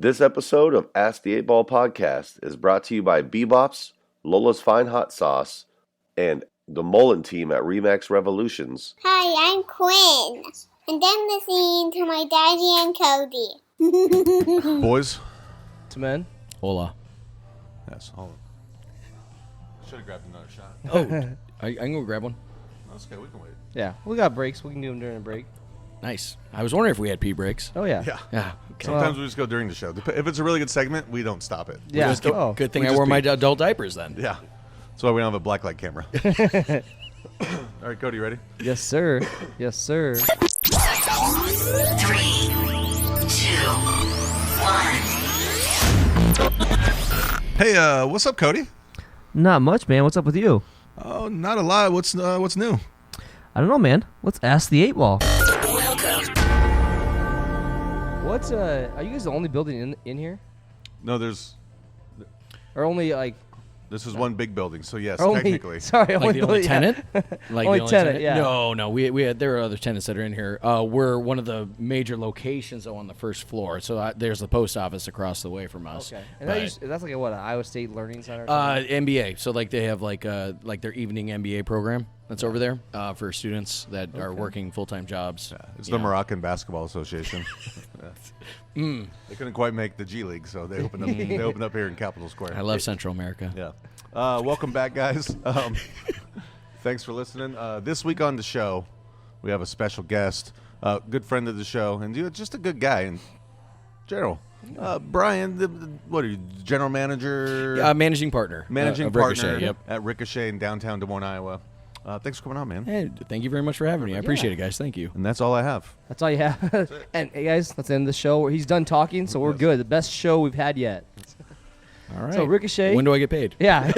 This episode of Ask the 8-Ball Podcast is brought to you by BBOPS, Lola's Fine Hot Sauce, and the Mullin Team at ReMax Revolutions. Hi, I'm Quinn, and I'm listening to my daddy and Cody. Boys. To men. Hola. Yes, hold on. Should have grabbed another shot. Oh, I can go grab one. That's okay, we can wait. Yeah, we got breaks. We can do them during a break. Nice. I was wondering if we had pee breaks. Oh, yeah. Yeah. Yeah. Okay. Sometimes we just go during the show. If it's a really good segment, we don't stop it. Yeah. Just good, Oh. good thing We I just wore my pee. adult diapers then. Yeah. That's why we don't have a blacklight camera. All right, Cody, you ready? Yes, sir. Yes, sir. 3, 2, 1. Hey, what's up, Cody? Not much, man. What's up with you? Oh, not a lot. What's new? I don't know, man. Let's ask the 8-Ball. What, are you guys the only building in here? No, there's. Or only, like... This is one big building, so yes, only, technically. Sorry, Like the only building- tenant? yeah. Like Only the tenant, yeah. No, we had, there are other tenants that are in here. We're one of the major locations, though, on the first floor. So there's the post office across the way from us. Okay. And But, that's like what, an Iowa State Learning Center? Or something? MBA. So like they have like their evening MBA program that's over there for students that are working full-time jobs. Yeah, it's you the know. Moroccan Basketball Association. Yeah. They couldn't quite make the G League, so they opened up. They opened up here in Capitol Square. I love Central America. Yeah. Welcome back, guys. Thanks for listening. This week on the show, we have a special guest, good friend of the show, and just a good guy in general. Brian, what are you, general manager? Managing partner. Managing of partner Ricochet, yep. at Ricochet in downtown Des Moines, Iowa. Thanks for coming on, man. Hey, thank you very much for having me. I appreciate it, guys. Thank you. And that's all I have. That's all you have. And, hey, guys, let's end the show. He's done talking, so we're good. The best show we've had yet. All right. So, Ricochet. When do I get paid? Yeah.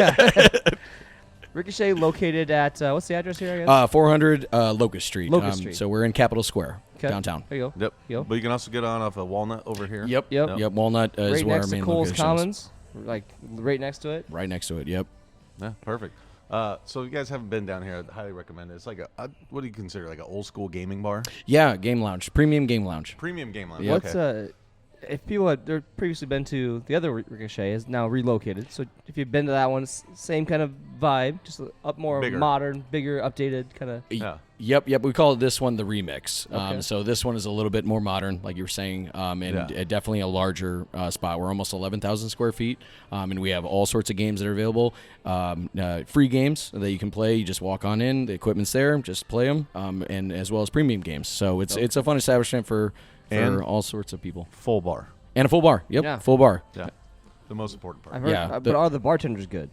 Ricochet located at, what's the address here again? 400 Locust Street. Locust Street. So we're in Capitol Square, Okay. downtown. There you go. Yep. Yo. But you can also get on off of Walnut over here. Yep. Yep. Walnut is Right where our next to main Coles location is. Commons. Like, right next to it. Right next to it. Yep. Yeah, perfect. So if you guys haven't been down here, I'd highly recommend it. It's like what do you consider, like an old school gaming bar? Yeah, Game Lounge. Premium Game Lounge. Premium game lounge. Yeah. What's Okay. if people had previously been to the other Ricochet, is now relocated. So if you've been to that one, it's same kind of vibe, just up more Bigger. modern, bigger, updated kind of. Yeah. Yep. We call this one the Remix. Okay. So this one is a little bit more modern, like you were saying, and definitely a larger spot. We're almost 11,000 square feet, and we have all sorts of games that are available. Free games that you can play. You just walk on in. The equipment's there. Just play them, and as well as premium games. So it's a fun establishment for all sorts of people. Full bar. And a full bar. Yep, Yeah. full bar. Yeah. The most important part. I've heard, Yeah, but are the bartenders good?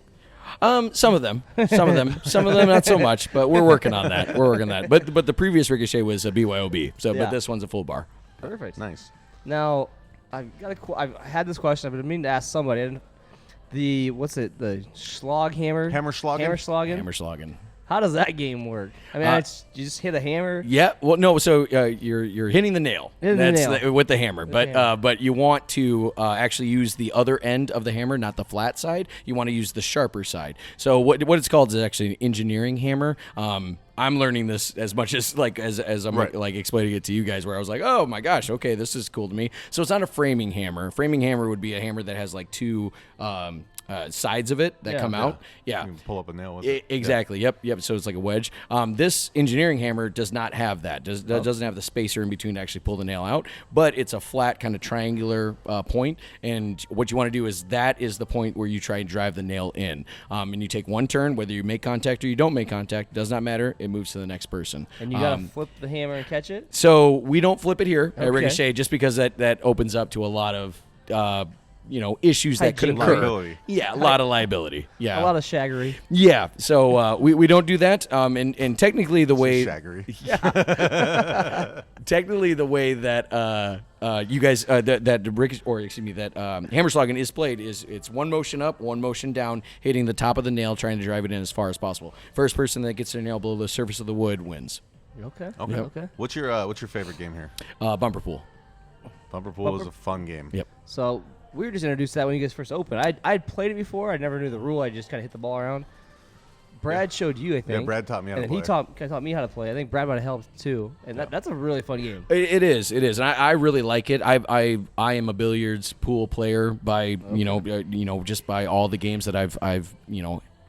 Some of them not so much, but we're working on that. But the previous Ricochet was a BYOB, so Yeah. but this one's a full bar. Perfect. Nice. Now, I've had this question. I've been meaning to ask somebody. And the Schlag hammer? Hammerschlagen? Hammerschlagen? Hammerschlagen. How does that game work? I mean, you just hit a hammer. Yeah, well, no. So you're hitting the nail. Hitting the nail. With the hammer, With but the hammer. but you want to actually use the other end of the hammer, not the flat side. You want to use the sharper side. So what it's called is actually an engineering hammer. I'm learning this as much as as I'm Right. like explaining it to you guys, where I was like, oh my gosh, okay, this is cool to me. So it's not a framing hammer. A framing hammer would be a hammer that has like two sides of it that Yeah. come out. Yeah. You can pull up a nail with it. Exactly. Yep. So it's like a wedge. This engineering hammer does not have that. Doesn't have the spacer in between to actually pull the nail out. But it's a flat kind of triangular point. And what you want to do is that is the point where you try and drive the nail in. And you take one turn, whether you make contact or you don't make contact, does not matter. It moves to the next person. And you gotta flip the hammer and catch it. So we don't flip it here at Okay. Ricochet, just because that opens up to a lot of issues that could Hygiene. occur. Liability. Yeah, a lot of liability. Yeah, A lot of shaggery. yeah, so we don't do that. And technically the way Shaggery. technically the way that you guys that Hammerschlagen is played is it's one motion up, one motion down, hitting the top of the nail, trying to drive it in as far as possible. First person that gets their nail below the surface of the wood wins. Okay. Okay. Okay. What's your favorite game here? Bumper pool. Bumper pool is a fun game. Yep. So we were just introduced to that when you guys first opened. I'd played it before. I never knew the rule. I just kind of hit the ball around. Brad showed you, I think. Yeah, Brad taught me how to and play. He taught me how to play. I think Brad might have helped too. And that's a really fun game. It is, and I really like it. I am a billiards pool player by just by all the games that I've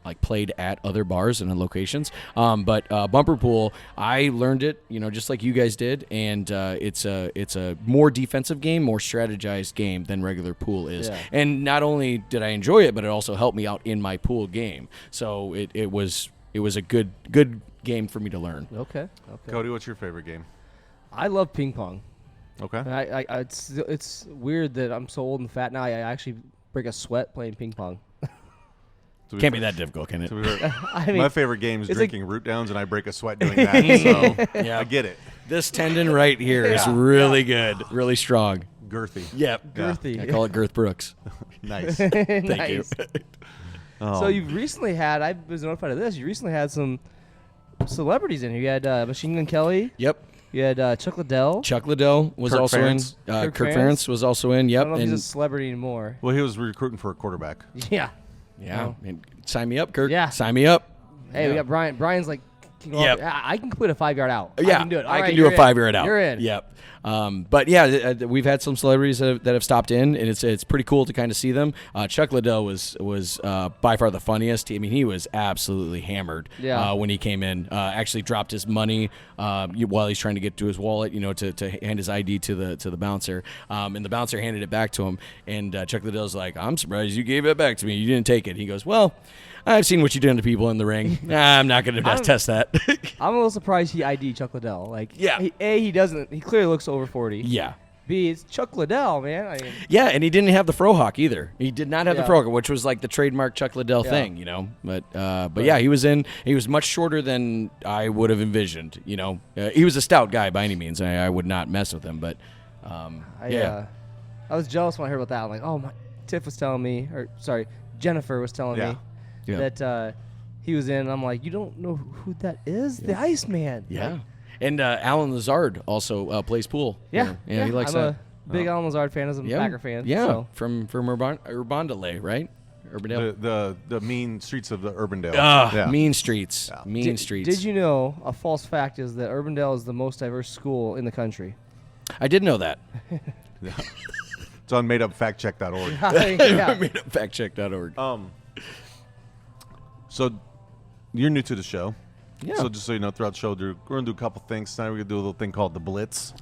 like played at other bars and locations. But bumper pool, I learned it, just like you guys did, and it's a more defensive game, more strategized game than regular pool is. Yeah. And not only did I enjoy it, but it also helped me out in my pool game. So it was a good game for me to learn. Okay. Cody, what's your favorite game? I love ping pong. Okay. And it's weird that I'm so old and fat now. I actually break a sweat playing ping pong. Can't be that difficult, can it? I mean, my favorite game is it's drinking root downs, and I break a sweat doing that. So Yeah. I get it. This tendon right here is really good, really strong. Girthy. Yep. girthy. I call it Girth Brooks. Nice. Thank Nice. you. So you've recently had, I was notified of this, you recently had some celebrities in here. You had Machine Gun Kelly. Yep. You had Chuck Liddell. Chuck Liddell was Kirk also Ferentz. in. Kirk Kirk Ferentz. Ferentz was also in. I Yep. don't know if And he's a celebrity anymore. Well, he was recruiting for a quarterback. Yeah. yeah, and sign me up, Kirk. Yeah. Sign me up. Hey, we got Brian. Brian's like, Yep. I can complete a 5-yard out. Yeah, I can do it. All I right, can do you're a in. 5-yard out. You're in. Yep. But yeah, we've had some celebrities that have stopped in, and it's pretty cool to kind of see them. Chuck Liddell was by far the funniest. I mean, he was absolutely hammered when he came in. Actually dropped his money while he's trying to get to his wallet, to hand his ID to the bouncer. And the bouncer handed it back to him, and Chuck Liddell's like, "I'm surprised you gave it back to me. You didn't take it." He goes, "Well, I've seen what you did to people in the ring. I'm not going to test that." I'm a little surprised he ID'd Chuck Liddell. Like, Yeah. he doesn't. He clearly looks over 40. Yeah. B, it's Chuck Liddell, man. I mean, Yeah, and he didn't have the frohawk either. He did not have the Yeah. frohawk, which was like the trademark Chuck Liddell thing, But yeah, he was in. He was much shorter than I would have envisioned. He was a stout guy by any means. I would not mess with him, but yeah. I was jealous when I heard about that. I'm like, oh my. Tiff was telling me, or sorry, Jennifer was telling me Yeah. that he was in. And I'm like, you don't know who that is? The Iceman. Yeah. Like, And Alan Lazard also plays pool. yeah. Yeah, he likes I'm that. a big Alan Lazard fan. As a Packer fan. Yeah, So. from Urbandale, right? Urbandale. The mean streets of the Urbandale. Mean streets. Yeah. Mean streets. Did you know a false fact is that Urbandale is the most diverse school in the country? I did know that. It's on madeupfactcheck.org. Yeah. Factcheck.org. So you're new to the show. Yeah. So just so you know, throughout the show, we're going to do a couple things. Tonight we're going to do a little thing called the Blitz.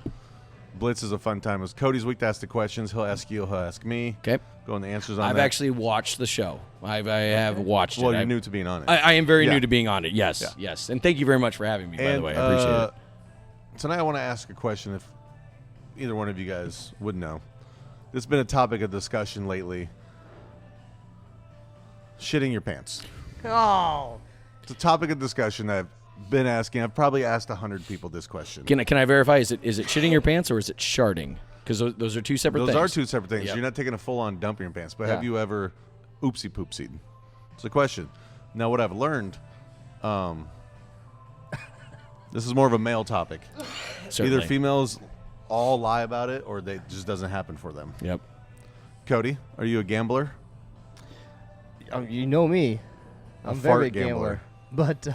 Blitz is a fun time. It's Cody's week to ask the questions. He'll ask you, he'll ask me. Okay. Go on the answers on I've that. actually watched the show. I have watched it. Well, you're new to being on it. I am very Yeah. new to being on it. Yes, Yeah. yes. And thank you very much for having me, by the And, way. I appreciate it. Tonight I want to ask a question if either one of you guys would know. This has been a topic of discussion lately. Shitting your pants. Oh. It's a topic of discussion that I've been asking. I've probably asked 100 people this question. Can I verify? Is it shitting your pants or is it sharding? Because those are two separate Those things. are two separate things. Yep. You're not taking a full-on dump in your pants, but Yeah. have you ever oopsie poopsied? It's a question. Now, what I've learned, this is more of a male topic. Certainly. Either females all lie about it, or it just doesn't happen for them. Yep. Cody, are you a gambler? You know me. I'm fart very big gambler. gambler. But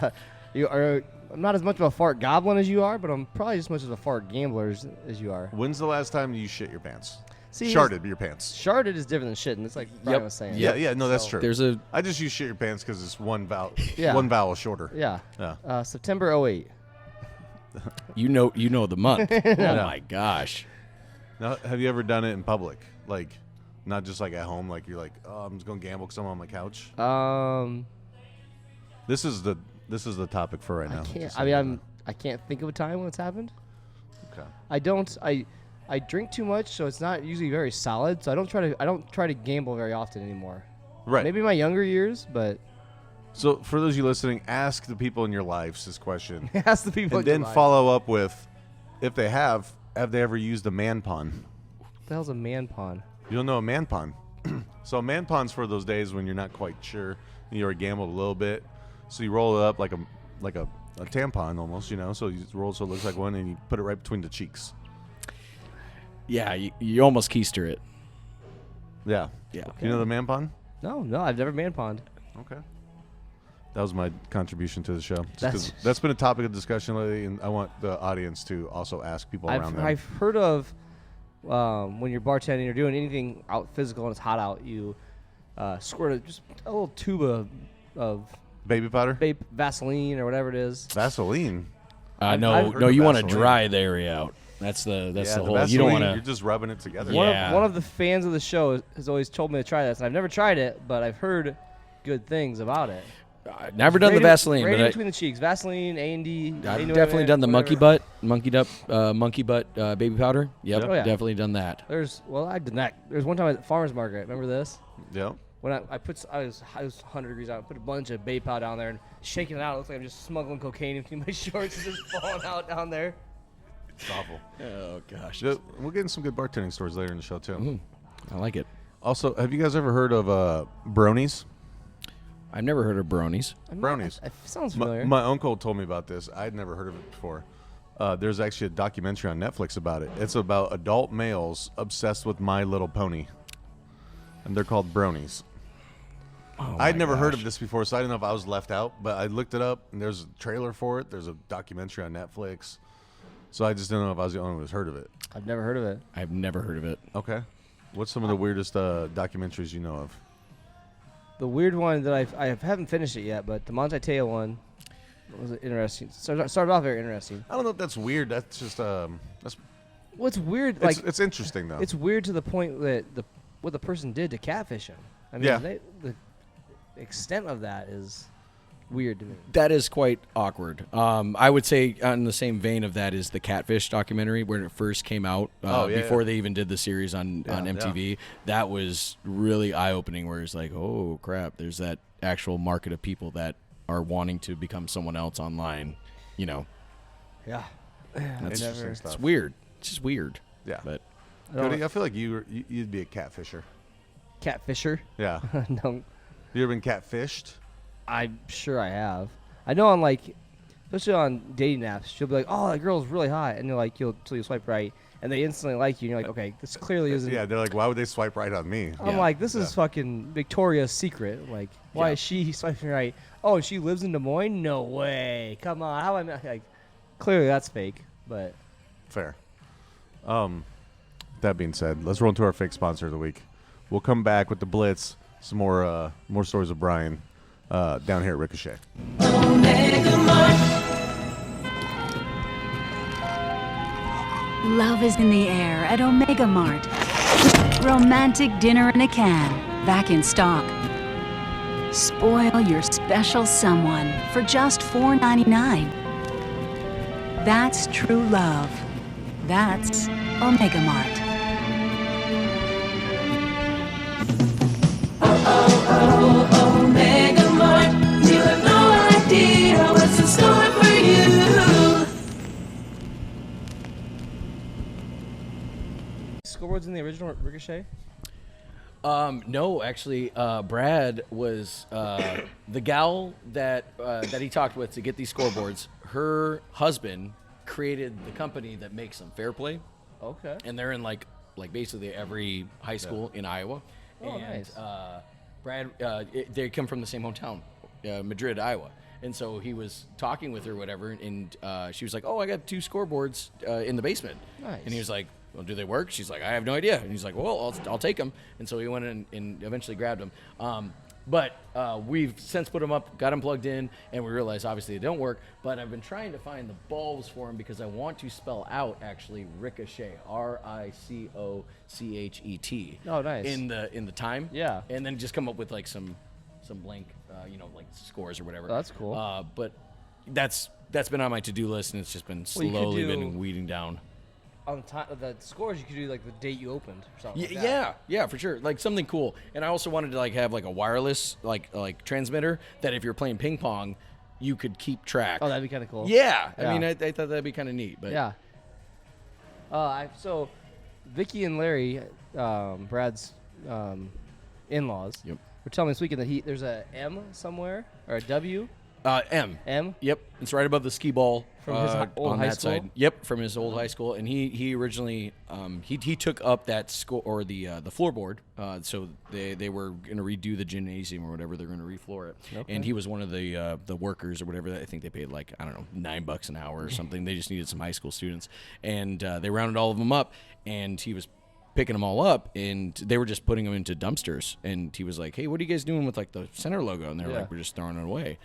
I'm not as much of a fart goblin as you are, but I'm probably as much of a fart gambler as you are. When's the last time you shit your pants? See, Sharted your pants. Sharded is different than shitting. It's like Brian was saying. Yeah, no, that's So- true. There's a I just use shit your pants because it's one vowel, Yeah. one vowel shorter. Yeah. Yeah. September 08. you know the month. Oh my gosh. Now, have you ever done it in public? Like, not just like at home. Like you're like, oh, I'm just gonna gamble because I'm on my couch. This is the topic for right now. I can't think of a time when it's happened. Okay. I drink too much, so it's not usually very solid. So I don't try to gamble very often anymore. Right. Maybe my younger years, but So for those of you listening, ask the people in your lives this question, ask the people. and in then your life. follow up with, if they have they ever used a man pond? What the hell's a man pond? You don't know a man pond. So a man pond's for those days when you're not quite sure and you already gambled a little bit. So you roll it up like a tampon almost, So you roll it so it looks like one, and you put it right between the cheeks. Yeah, you almost keister it. Yeah. Yeah. You know the man pond? No, I've never man pond. Okay. That was my contribution to the show. Just 'cause That's- that's been a topic of discussion lately, and I want the audience to also ask people around them. I've heard of when you're bartending or doing anything out physical and it's hot out, you squirt just a little tube of Baby powder? Vaseline or whatever it is. Vaseline? I've No, heard no, of you want to Vaseline. dry the area out. That's the Yeah, whole. Vaseline, You don't want You're to. just rubbing it together. Yeah. One of the fans of the show has always told me to try this. I've never tried it, but I've heard good things about it. I've never done the Vaseline, right but in I, between the cheeks, Vaseline, A&D. I've definitely done the monkey butt baby powder. Yep, Oh, yeah. definitely done that. I've done that. There's one time at the farmer's market. Remember this? Yeah. When I was 100 degrees out. I put a bunch of baby powder down there and shaking it out. It looks like I'm just smuggling cocaine into my shorts and just falling out down there. It's awful. Oh gosh, We'll get in some good bartending stories later in the show, too. I like it. Also, have you guys ever heard of bronies? I've never heard of bronies. Brownies. It sounds familiar. My uncle told me about this. I'd never heard of it before. There's actually a documentary on Netflix about it. It's about adult males obsessed with My Little Pony, and they're called bronies. I'd never heard of this before, so I didn't know if I was left out, but I looked it up, and there's a trailer for it. There's a documentary on Netflix. So I just didn't know if I was the only one who's heard of it. I've never heard of it. I've never heard of it. Okay. What's some of the weirdest documentaries you know of? The weird one that I haven't finished it yet, but the Monte Teo one was interesting. Started off very interesting. I don't know if that's weird. That's just that's What's weird, like it's interesting though. it's weird to the point that what the person did to catfish him. I mean, Yeah. the extent of that is weird to me. That is quite awkward. I would say on the same vein of that is the Catfish documentary when it first came out before they even did the series on MTV. That was really eye-opening where it's like, oh, crap, there's that actual market of people that are wanting to become someone else online, you know. Yeah. That's Interesting stuff. It's weird. It's just weird. Yeah. But Cody, I feel like you'd be a catfisher. Catfisher? Yeah. No, You ever been catfished? I'm sure I have. I know on especially on dating apps, she'll be like, "Oh, that girl's really hot," and you're like, till you swipe right, and they instantly like you, and you're like, "Okay, this clearly isn't." Yeah, they're like, why would they swipe right on me? I'm like, this is fucking Victoria's Secret. Like, why Yeah. is she swiping right? Oh, she lives in Des Moines? No way. Come on. How am I like? Clearly that's fake. But Fair. That being said, let's roll into our fake sponsor of the week. We'll come back with the Blitz, some more stories of Brian down here at Ricochet. Love is in the air at Omega Mart. Romantic dinner in a can, back in stock. Spoil your special someone for just $4.99. That's true love. That's Omega Mart. Omega Mart, you have no idea what's in store for you. scoreboards in the original Ricochet? No, actually, Brad was the gal that he talked with to get these scoreboards. Her husband created the company that makes them, Fair Play, Okay. and they're in like basically every high school in Iowa. Oh, and, nice. Brad, they come from the same hometown, Madrid, Iowa. And so he was talking with her, whatever, and she was like, "Oh, I got 2 scoreboards in the basement." Nice. And he was like, "Well, do they work?" She's like, "I have no idea." And he's like, "Well, I'll take them." And so he went in and eventually grabbed them. But we've since put them up, got them plugged in, and we realized obviously they don't work. But I've been trying to find the bulbs for them because I want to spell out actually Ricochet, Ricochet. Oh, nice. In the time. Yeah. And then just come up with like some blank, like scores or whatever. Oh, that's cool. But that's been on my to-do list, and it's just been Well, you could slowly do- been weeding down. On the scores, you could do like the date you opened or something. like that. Yeah, for sure. Like something cool. And I also wanted to like have like a wireless like transmitter that if you're playing ping pong, you could keep track. Oh, that'd be kind of cool. Yeah. I Yeah. mean, I thought that'd be kind of neat. But Yeah. So, Vicky and Larry, Brad's in-laws, Yep. were telling me this weekend that there's a M somewhere or a W M. M? Yep, it's right above the skee ball From his old on high that school? side. Yep, from his old high school, and he originally he took up that school or the floorboard. So they were going to redo the gymnasium or whatever. They're going to refloor it, and he was one of the workers or whatever. I think they paid like I don't know $9 an hour or something. They just needed some high school students, and they rounded all of them up, and he was picking them all up, and they were just putting them into dumpsters. And he was like, "Hey, what are you guys doing with like the center logo?" And they're like, "We're just throwing it away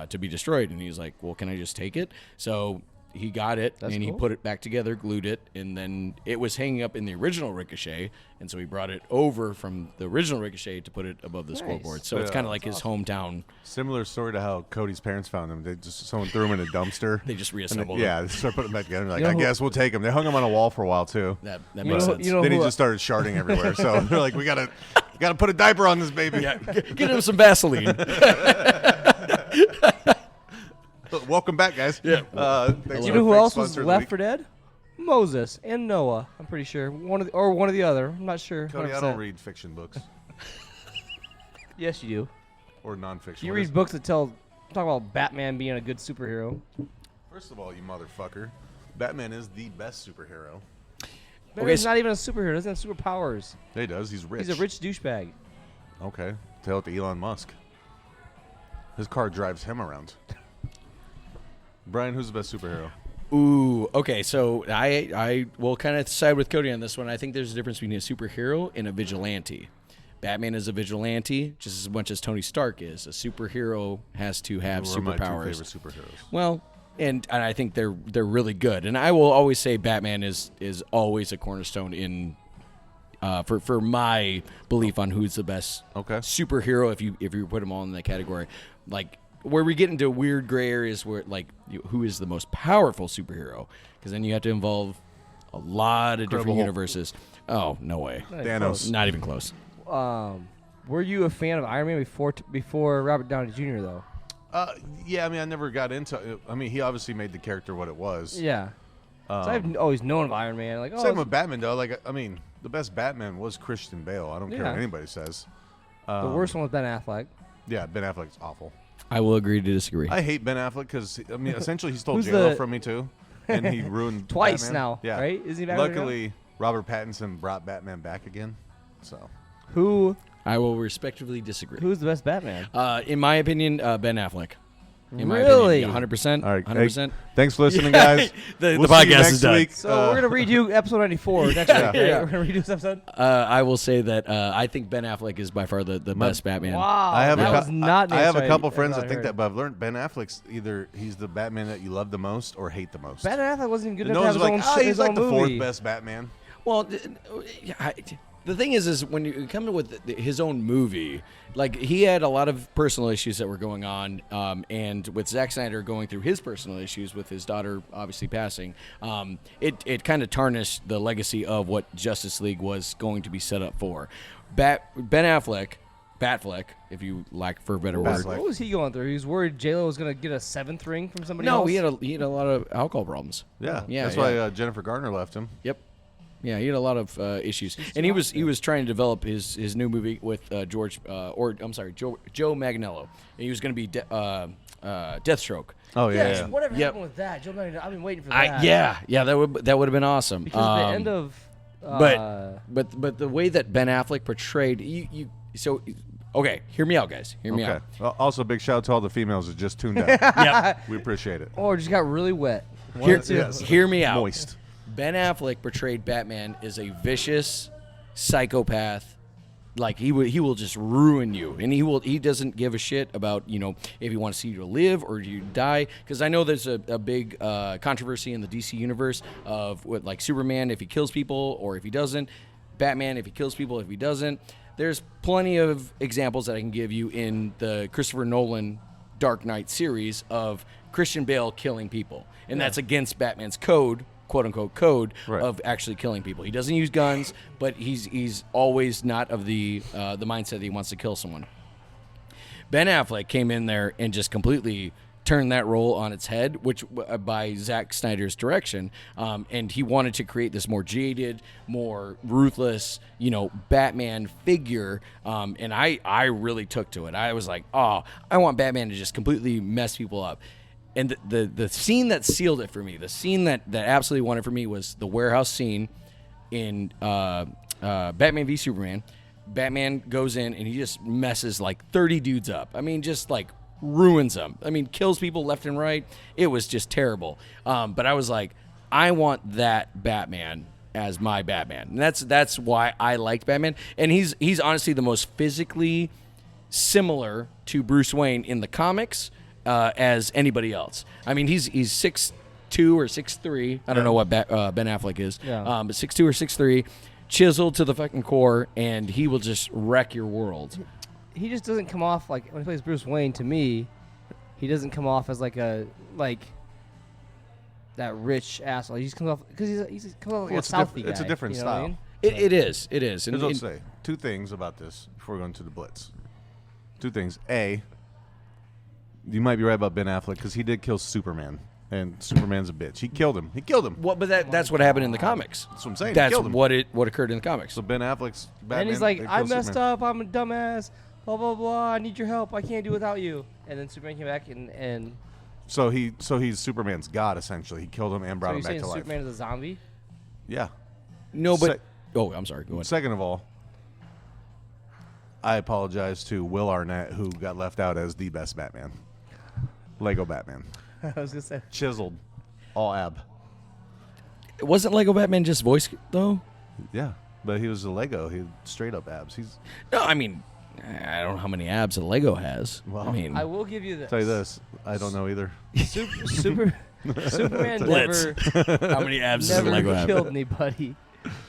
to be destroyed." And he's like, "Well, can I just take it?" So he got it, and he put it back together, glued it, and then it was hanging up in the original Ricochet, and so he brought it over from the original Ricochet to put it above the scoreboard. So it's kind of like his hometown. Similar story to how Cody's parents found him. Someone threw him in a dumpster. They just And reassembled they started putting them back together. Like, You know I who- guess we'll take him. They hung him on a wall for a while too. That You makes know- sense. you know Then he who- just started sharding everywhere. So they're like, we gotta put a diaper on this baby. Yeah, get him some Vaseline. Welcome back, guys. Yeah. Thanks You for know who the else was sponsor of the left week. for dead? Moses and Noah. I'm pretty sure one of the other. I'm not sure. Cody, I 100%. don't read fiction books Yes, you do. or nonfiction. You What read is- books that talk about Batman being a good superhero. First of all, you motherfucker, Batman is the best superhero. Batman's so- not even a superhero. He doesn't have superpowers. He does. He's rich. He's a rich douchebag. Okay. Tell it to Elon Musk. His car drives him around. Brian, who's the best superhero? Ooh, okay. So I will kind of side with Cody on this one. I think there's a difference between a superhero and a vigilante. Batman is a vigilante just as much as Tony Stark is. A superhero has to have Who are my two superpowers. favorite superheroes? Well, and I think they're really good. And I will always say Batman is always a cornerstone in for my belief on who's the best superhero if you put them all in that category. Like where we get into weird gray areas where like who is the most powerful superhero, because then you have to involve a lot of different Incredible Hulk. universes. Oh, no way. Thanos. Not even close. Were you a fan of Iron Man before Robert Downey Jr. though? Yeah, I mean, I never got into. I mean, he obviously made the character what it was. Yeah. So I've always known of Iron Man. Like, Same with Batman, though. Like, I mean, the best Batman was Christian Bale. I don't care Yeah. what anybody says. the worst one was Ben Affleck. Yeah, Ben Affleck's awful. I will agree to disagree. I hate Ben Affleck because I mean, essentially, he stole Who's J-Lo the- from me too, and he ruined Twice Batman. now, Yeah, right? Isn't he back with it now? Luckily, Robert Pattinson brought Batman back again. So I will respectively disagree. Who's the best Batman? In my opinion, Ben Affleck. In my Really? opinion, 100%. all right, 100%. thanks for listening, guys. The We'll see you podcast next is done. week. So we're gonna redo episode 94 next week. Right? Yeah. We're gonna redo this episode. I will say that I think Ben Affleck is by far the best Batman. Wow, I have that a was not. I have a answer couple I friends thought that I think heard. that, but I've learned Ben Affleck's either he's the Batman that you love the most or hate the most. Ben Affleck wasn't even good And enough no to have one's his like, own, he's his like own the movie. fourth best Batman. Well, the thing is when you come to with his own movie, like he had a lot of personal issues that were going on, and with Zack Snyder going through his personal issues with his daughter obviously passing, it kind of tarnished the legacy of what Justice League was going to be set up for. Ben Affleck, Batfleck, if you lack for a better word. Batfleck. What was he going through? He was worried J-Lo was gonna get a 7th ring from somebody No, else. he had a lot of alcohol problems. Yeah, Yeah, that's yeah. why Jennifer Garner left him. Yep. Yeah, he had a lot of issues, and he was trying to develop his new movie with Joe Manganiello, and he was going to be Deathstroke. Oh yeah, Yes. yeah. Whatever Yep. happened with that? Joe Manganiello, I've been waiting for that. that would have been awesome. Because the end of. But the way that Ben Affleck portrayed okay, hear me out, guys. Hear me Okay. out. Well, also, big shout out to all the females that just tuned out. Yep. We appreciate it. Or just got really wet. One or two. Yes. Hear me out. Moist. Ben Affleck portrayed Batman as a vicious psychopath. Like he will just ruin you, and he doesn't give a shit about if he wants to see you live or you die. Because I know there's a big controversy in the DC universe of what like Superman if he kills people or if he doesn't, Batman if he kills people if he doesn't. There's plenty of examples that I can give you in the Christopher Nolan Dark Knight series of Christian Bale killing people, and that's against Batman's code. "Quote unquote" code Right. of actually killing people. He doesn't use guns, but he's always not of the mindset that he wants to kill someone. Ben Affleck came in there and just completely turned that role on its head, which by Zack Snyder's direction, and he wanted to create this more jaded, more ruthless, Batman figure, and I really took to it. I was like, oh, I want Batman to just completely mess people up. And the scene that sealed it for me, the scene that absolutely won it for me, was the warehouse scene in Batman v Superman. Batman goes in and he just messes like 30 dudes up. I mean, just like ruins them. I mean, kills people left and right. It was just terrible. But I was like, I want that Batman as my Batman. And that's why I liked Batman. And he's honestly the most physically similar to Bruce Wayne in the comics as anybody else. I mean, he's 6'2" or 6'3". I don't know what Ben Affleck is. Yeah. But 6'2" or 6'3", chiseled to the fucking core, and he will just wreck your world. He just doesn't come off like, when he plays Bruce Wayne, to me, he doesn't come off as that rich asshole. He just comes off because he's comes off like a Southie guy. It's a different you know what I style. mean? It is. Here's what I'll say. Two things about this before we go into the Blitz. Two things. A, you might be right about Ben Affleck because he did kill Superman, and Superman's a bitch. He killed him. Well, but that's what happened in the comics. That's what I'm saying. That's he killed him. what occurred in the comics. So Ben Affleck's Batman. And he's like, they I killed messed Superman. up. I'm a dumbass. Blah blah blah. I need your help. I can't do without you. And then Superman came back and So he's Superman's god essentially. He killed him and brought so him you're back saying to life. Superman is a zombie? Yeah. No, but Se- I'm sorry. Go ahead. Second of all, I apologize to Will Arnett, who got left out as the best Batman. Lego Batman. I was gonna say. Chiseled. All ab. Wasn't Lego Batman just voice though? Yeah. But he was a Lego. He had straight up abs. No, I mean, I don't know how many abs a Lego has. Well, I mean, I will give you this. tell you this. I don't know either. Superman Blitz. never how many abs does a Lego have? killed anybody.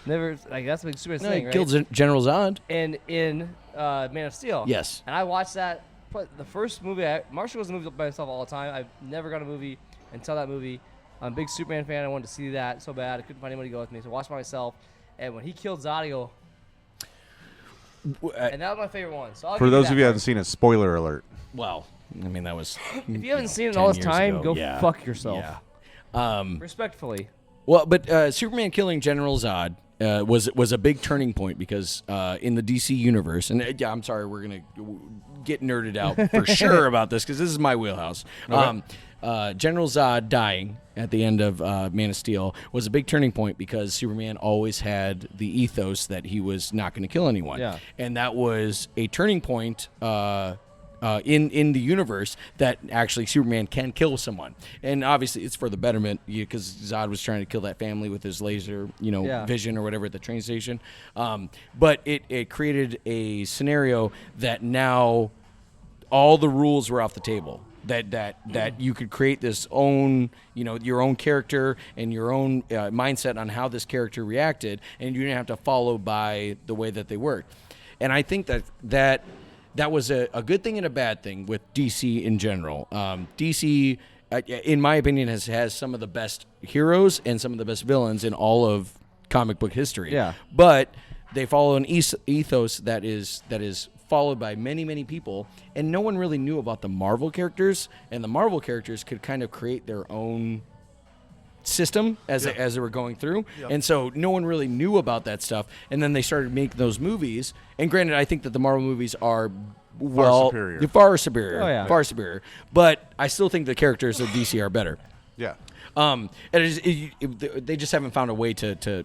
Never that's what Superman's No, thing, he right? killed General Zod. And in Man of Steel. Yes. And I watched that. But the first movie, Marshall goes to movies by himself all the time. I've never gone to a movie until that movie. I'm a big Superman fan. I wanted to see that so bad. I couldn't find anybody to go with me, so I watched by myself. And when he killed Zod, I go, and that was my favorite one. So For those of you who haven't seen it, spoiler alert. Well, I mean, that was. If you haven't seen it 10 all this years time, ago. go Yeah. fuck yourself. Yeah. Respectfully. Well, but Superman killing General Zod was a big turning point because in the DC universe, and I'm sorry, we're gonna get nerded out for sure about this because this is my wheelhouse. Okay. General Zod dying at the end of Man of Steel was a big turning point because Superman always had the ethos that he was not going to kill anyone, Yeah. and that was a turning point. In the universe that actually Superman can kill someone, and obviously it's for the betterment because Zod was trying to kill that family with his laser, Yeah. vision or whatever at the train station. But it created a scenario that now all the rules were off the table. That you could create this own, your own character and your own mindset on how this character reacted, and you didn't have to follow by the way that they worked. And I think that was a good thing and a bad thing with DC in general. DC, in my opinion, has some of the best heroes and some of the best villains in all of comic book history. Yeah. But they follow an ethos that is followed by many, many people, and no one really knew about the Marvel characters, and the Marvel characters could kind of create their own system as they were going through, and so no one really knew about that stuff, and then they started making those movies, and granted, I think that the Marvel movies are far superior. Oh, yeah. Far superior, but I still think the characters of DC are better. Yeah. And they just haven't found a way to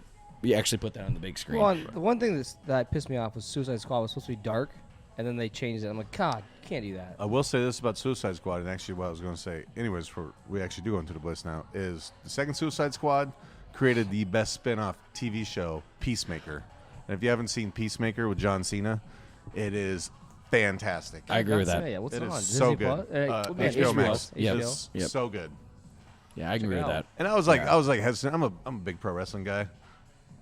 actually put that on the big screen. Well, the one thing that pissed me off was Suicide Squad was supposed to be dark, and then they changed it. I'm like, God, you can't do that. I will say this about Suicide Squad, and actually what I was going to say, anyways, we actually do go into the Blitz now, is the second Suicide Squad created the best spin-off TV show, Peacemaker. And if you haven't seen Peacemaker with John Cena, it is fantastic. I agree with that. Yeah, what's It it is on? so Disney good. Plus? HBO Max. Yep. It's Yep. so good. Yeah, I agree with that. And I was like hesitant. I'm a big pro wrestling guy,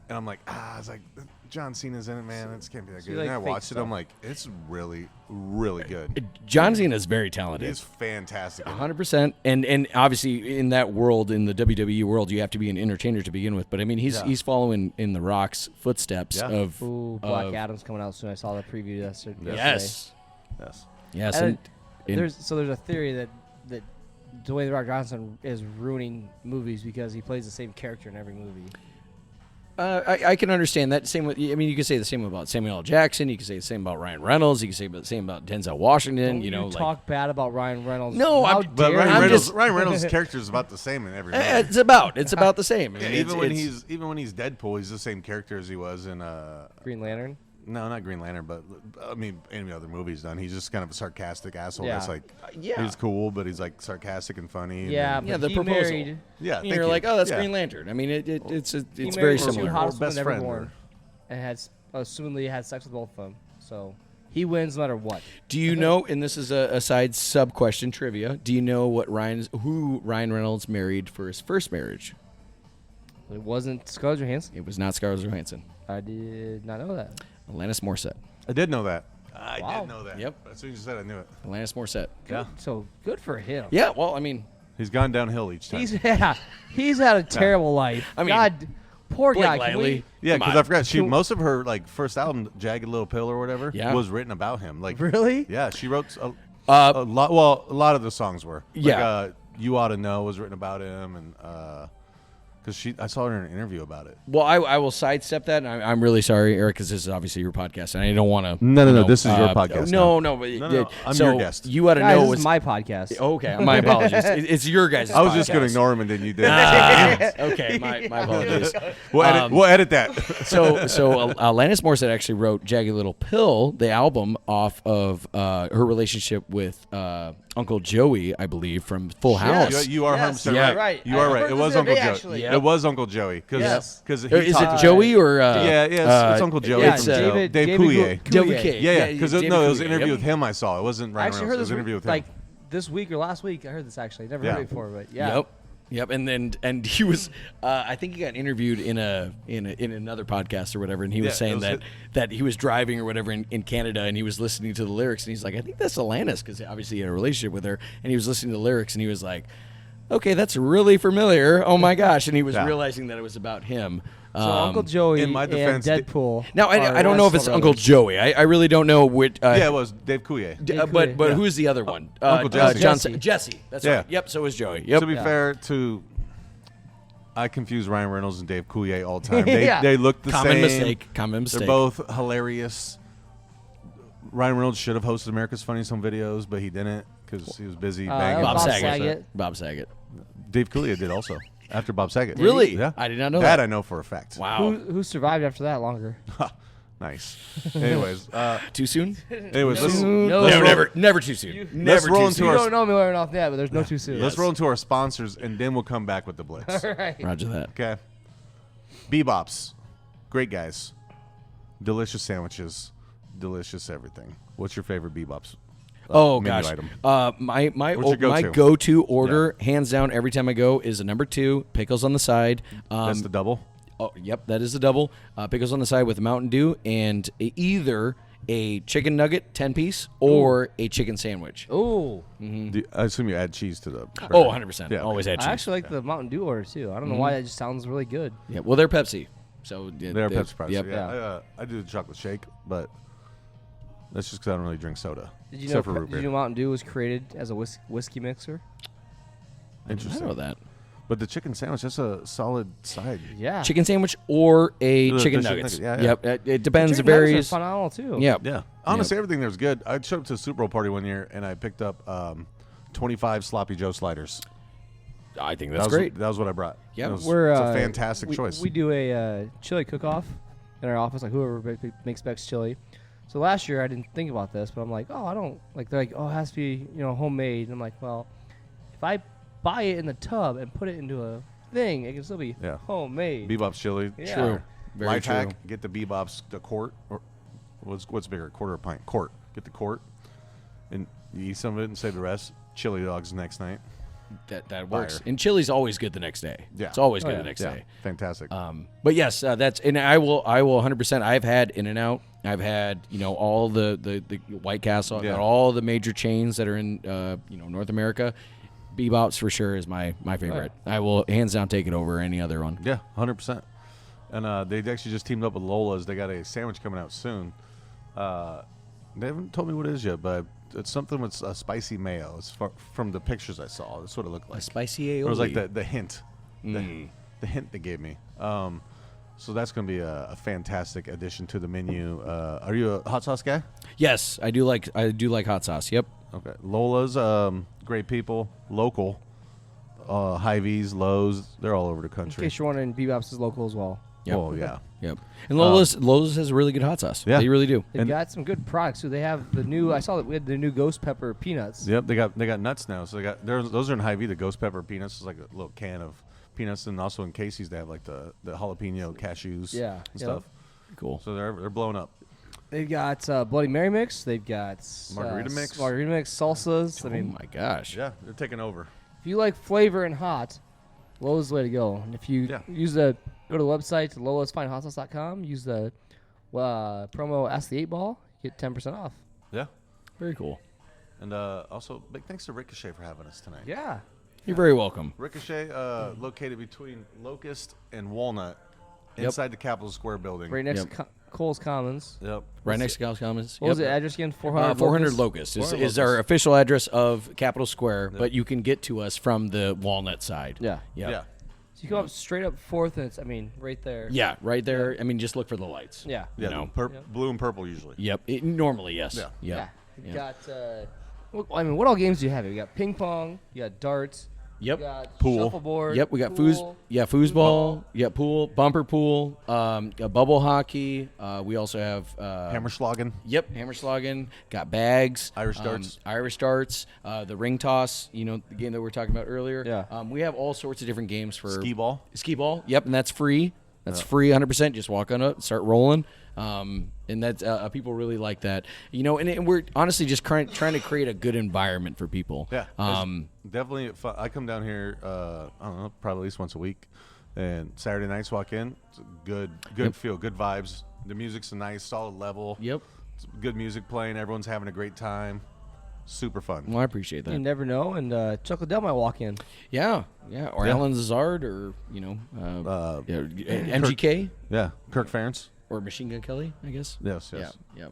and I'm like, I was like, John Cena's in it, man. It can't be that So you good. And like I fake watched it. stuff. I'm like, it's really, really good. John Cena is very talented. He's fantastic. 100%, and obviously in that world, in the WWE world, you have to be an entertainer to begin with. But I mean, he's following in The Rock's footsteps of Ooh, Black Adam's coming out soon. I saw the preview yesterday. Yes, Yes. yes. And And there's a theory that Dwayne The Rock Johnson is ruining movies because he plays the same character in every movie. I can understand that. Same with, I mean, you can say the same about Samuel L. Jackson. You can say the same about Ryan Reynolds. You can say the same about Denzel Washington. Don't you know, talk bad about Ryan Reynolds. No, How But dare Ryan you. Reynolds' character is about the same in every movie. it's about the same. I mean, even when he's Deadpool, he's the same character as he was in Green Lantern. No, not Green Lantern, but I mean, any other movies done. He's just kind of a sarcastic asshole. Yeah. That's like, he's cool, but he's like sarcastic and funny. Yeah, and but the he proposal. married. yeah. And you're like, oh, that's Green Lantern. I mean, it's He very married the two similar. hottest Or best women ever friend, born, or- and had assumedly had sex with both of them. So he wins no matter what. Do you know? And this is a side sub question trivia. Do you know who Ryan Reynolds married for his first marriage? It wasn't Scarlett Johansson. It was not Scarlett Johansson. I did not know that. Alanis Morissette. I did know that. I Wow. did know that. Yep. As soon as you said it, I knew it. Alanis Morissette. Yeah. So good for him. Yeah. Well, I mean, He's gone downhill each time. He's had a terrible life. I mean, God, poor Blake guy. Can Lively. we- Yeah, Come because on. I forgot most of her like first album, Jagged Little Pill or whatever, Yeah. was written about him. Like Really? Yeah, she wrote a lot. Well, a lot of the songs were. Like, Yeah. You Ought to Know was written about him, and because I saw her in an interview about it. well, I will sidestep that. And I'm really sorry, Eric, because this is obviously your podcast, and I don't want to. No, this is your podcast No, now. no, but No, I'm so your guest. You ought to Guys, know this was is my podcast. okay. My apologies. It's your guys' I was just going gonna ignore him, and then you did. Okay, my apologies. We'll edit that. So Alanis Morissette actually wrote "Jagged Little Pill," the album, off of her relationship with Uncle Joey, I believe, from Full House. You are Yes, 100% yeah. right. right. You I are right. heard It this was the other Uncle day, Joey. actually. Yeah. It was Uncle Joey. Yes. Because Is it Joey or it's Uncle Joey. Yeah, It's, Dave David Coulier. David K. Yeah, because David no, it was an Coulier, interview yep. with him. I saw it wasn't I Ryan actually Reynolds. heard It was this an interview with him. like this week or last week. I heard this actually. Never heard it before, but yeah. Yep. And he was, I think he got interviewed in another podcast or whatever, and he was Yeah, saying it was that he was driving or whatever in Canada, and he was listening to the lyrics, and he's like, I think that's Alanis, because obviously he had a relationship with her, and he was listening to the lyrics, and he was like, okay, that's really familiar. Oh my gosh, and he was Yeah. realizing that it was about him. So Uncle Joey in my defense, and Deadpool. Now are I don't know if it's Russell Uncle brothers. Joey. I really don't know which. Yeah, it was Dave Coulier. But Yeah. who's the other one? Uncle Jesse. Jesse. That's Yeah. right. Yep. So is Joey. Yep. To be fair, I confuse Ryan Reynolds and Dave Coulier all the time. They look the Common same. mistake. Common mistake. They're both hilarious. Ryan Reynolds should have hosted America's Funniest Home Videos, but he didn't because he was busy banging. Bob Bob Saget. Saget. Bob Saget. Dave Coulier did also after Bob Saget. Really? Yeah. I did not know that. that. I know for a fact. Wow. Who survived after that longer? Nice. Anyways, Too soon? let's No, never too soon. Never roll too into soon. You our- don't know me well enough yet, but there's no too soon. let's roll into our sponsors and then we'll come back with the blitz. All right. Roger that. Okay. BBOPS, great guys, delicious sandwiches, delicious everything. What's your favorite BBOPS? Oh menu gosh. item? My What's your my go-to? go-to order, hands down, every time I go, is a number 2, pickles on the side. That's the double. Oh, yep, that is the double. Pickles on the side with Mountain Dew and either a chicken nugget 10-piece or a chicken sandwich. Ooh. I assume you add cheese to the. Oh, 100%. Yeah, Always add cheese. I actually like the Mountain Dew order too. I don't know why that just sounds really good. Yeah, well, they're Pepsi. So They're Pepsi price. Yep. Yeah, I do the chocolate shake, but that's just because I don't really drink soda. Did you except know? for root Did you beer. know Mountain Dew was created as a whiskey mixer? I Interesting. know that. But the chicken sandwich, that's a solid side. Yeah. Chicken sandwich or a The chicken chicken nuggets. nugget, yeah, yeah. Yep, it depends. It Chicken nuggets varies. are phenomenal too. Yeah. Yeah. Honestly, everything there was good. I showed up to a Super Bowl party one year, and I picked up 25 Sloppy Joe sliders. I think That that's was, great. That was what I brought. Yeah. It was, We're it's a fantastic choice. We do a chili cook-off in our office, like whoever makes best chili. So last year I didn't think about this, but I'm like, oh, I don't like. They're like, oh, it has to be homemade. And I'm like, well, if I buy it in the tub and put it into a thing, it can still be homemade. Bebop's chili. Yeah. True. Very Life true. hack: get the Bebop's the quart, or what's bigger, quarter or pint? Quart. Get the quart, and you eat some of it and save the rest. Chili dogs the next night. That works. Fire. And chili's always good the next day. Yeah. It's always good yeah. the next Yeah, day. fantastic. But yes, that's and I will 100%. I've had In-N-Out. I've had all the White Castle. I've Yeah. got all the major chains that are in North America. Bebop's for sure is my favorite. I will hands down take it over any other one. Yeah, 100%. And they actually just teamed up with Lola's. They got a sandwich coming out soon. They haven't told me what it is yet, but It's something with spicy mayo. It's from the pictures I saw. That's what it looked like. A spicy aioli. It was like the hint. The hint they gave me. So that's going to be a fantastic addition to the menu. Are you a hot sauce guy? Yes, I do like hot sauce. Yep. Okay. Lola's great people, local. Hy-Vees, Lowe's, they're all over the In case case you're wondering, Bebop's is local as well. Yep. Oh yeah. Yep. And Lola's has really good hot sauce. Yeah. They really do. They've got some good products. So they have the new. I saw that we had the new ghost pepper peanuts. Yep. They got nuts now. So those are in Hy-Vee. The ghost pepper peanuts is like a little can of peanuts, and also in Casey's they have like the jalapeno cashews. Yeah. And stuff. Cool. So they're blowing up. They've got Bloody Mary mix. They've got Margarita mix, salsas. I mean, oh my gosh. Yeah, they're taking over. if you like flavor and hot, Lola's the way to go. And if you go to the website lolasfinehotsauce.com, use the promo Ask the 8 Ball, get 10% off. Yeah. Very cool. And also big thanks to Ricochet for having us tonight. Yeah. You're very welcome. Ricochet, located between Locust and Walnut, inside the Capitol Square building. Right next to Cole's Commons. Yep. Right next to Cal's Commons. What was the address again? 400 400 Locust is our official address of Capitol Square, but you can get to us from the Walnut side. Yeah. Yep. Yeah. So you come up straight up 4th, and it's, right there. Yeah, right there. I mean, just look for the lights. Yeah. Yeah. You know. Blue and purple usually. Yep. Normally, yes. Yeah. Yeah. You got, what all games do you have? You got ping pong, you got darts, Yep. you got Pool. shuffleboard. Yep, we got pool. foosball. Yeah, pool, bumper pool, bubble hockey. We also have Hammerschlagen. Yep, Hammerschlagen. Got bags. Irish darts. Irish darts. The ring toss. You know, the game that we were talking about earlier. Yeah. We have all sorts of different games for Skee ball. Skee ball. Yep, and that's free. That's free, 100%. Just walk on up, start rolling. And that's people really like that. You know, and we're honestly just trying to create a good environment for people. Yeah. Definitely fun. I come down here, I don't know, probably at least once a week. And Saturday nights walk in. It's a good feel, good vibes. The music's a nice, solid level. Yep. It's good music playing. Everyone's having a great time. Super fun. Well, I appreciate that. You never know, and Chuck Liddell might walk in. Yeah, or Alan Zazard, or MGK, Yeah. Kirk Ferentz. or Machine Gun Kelly, I guess. Yes. Yeah.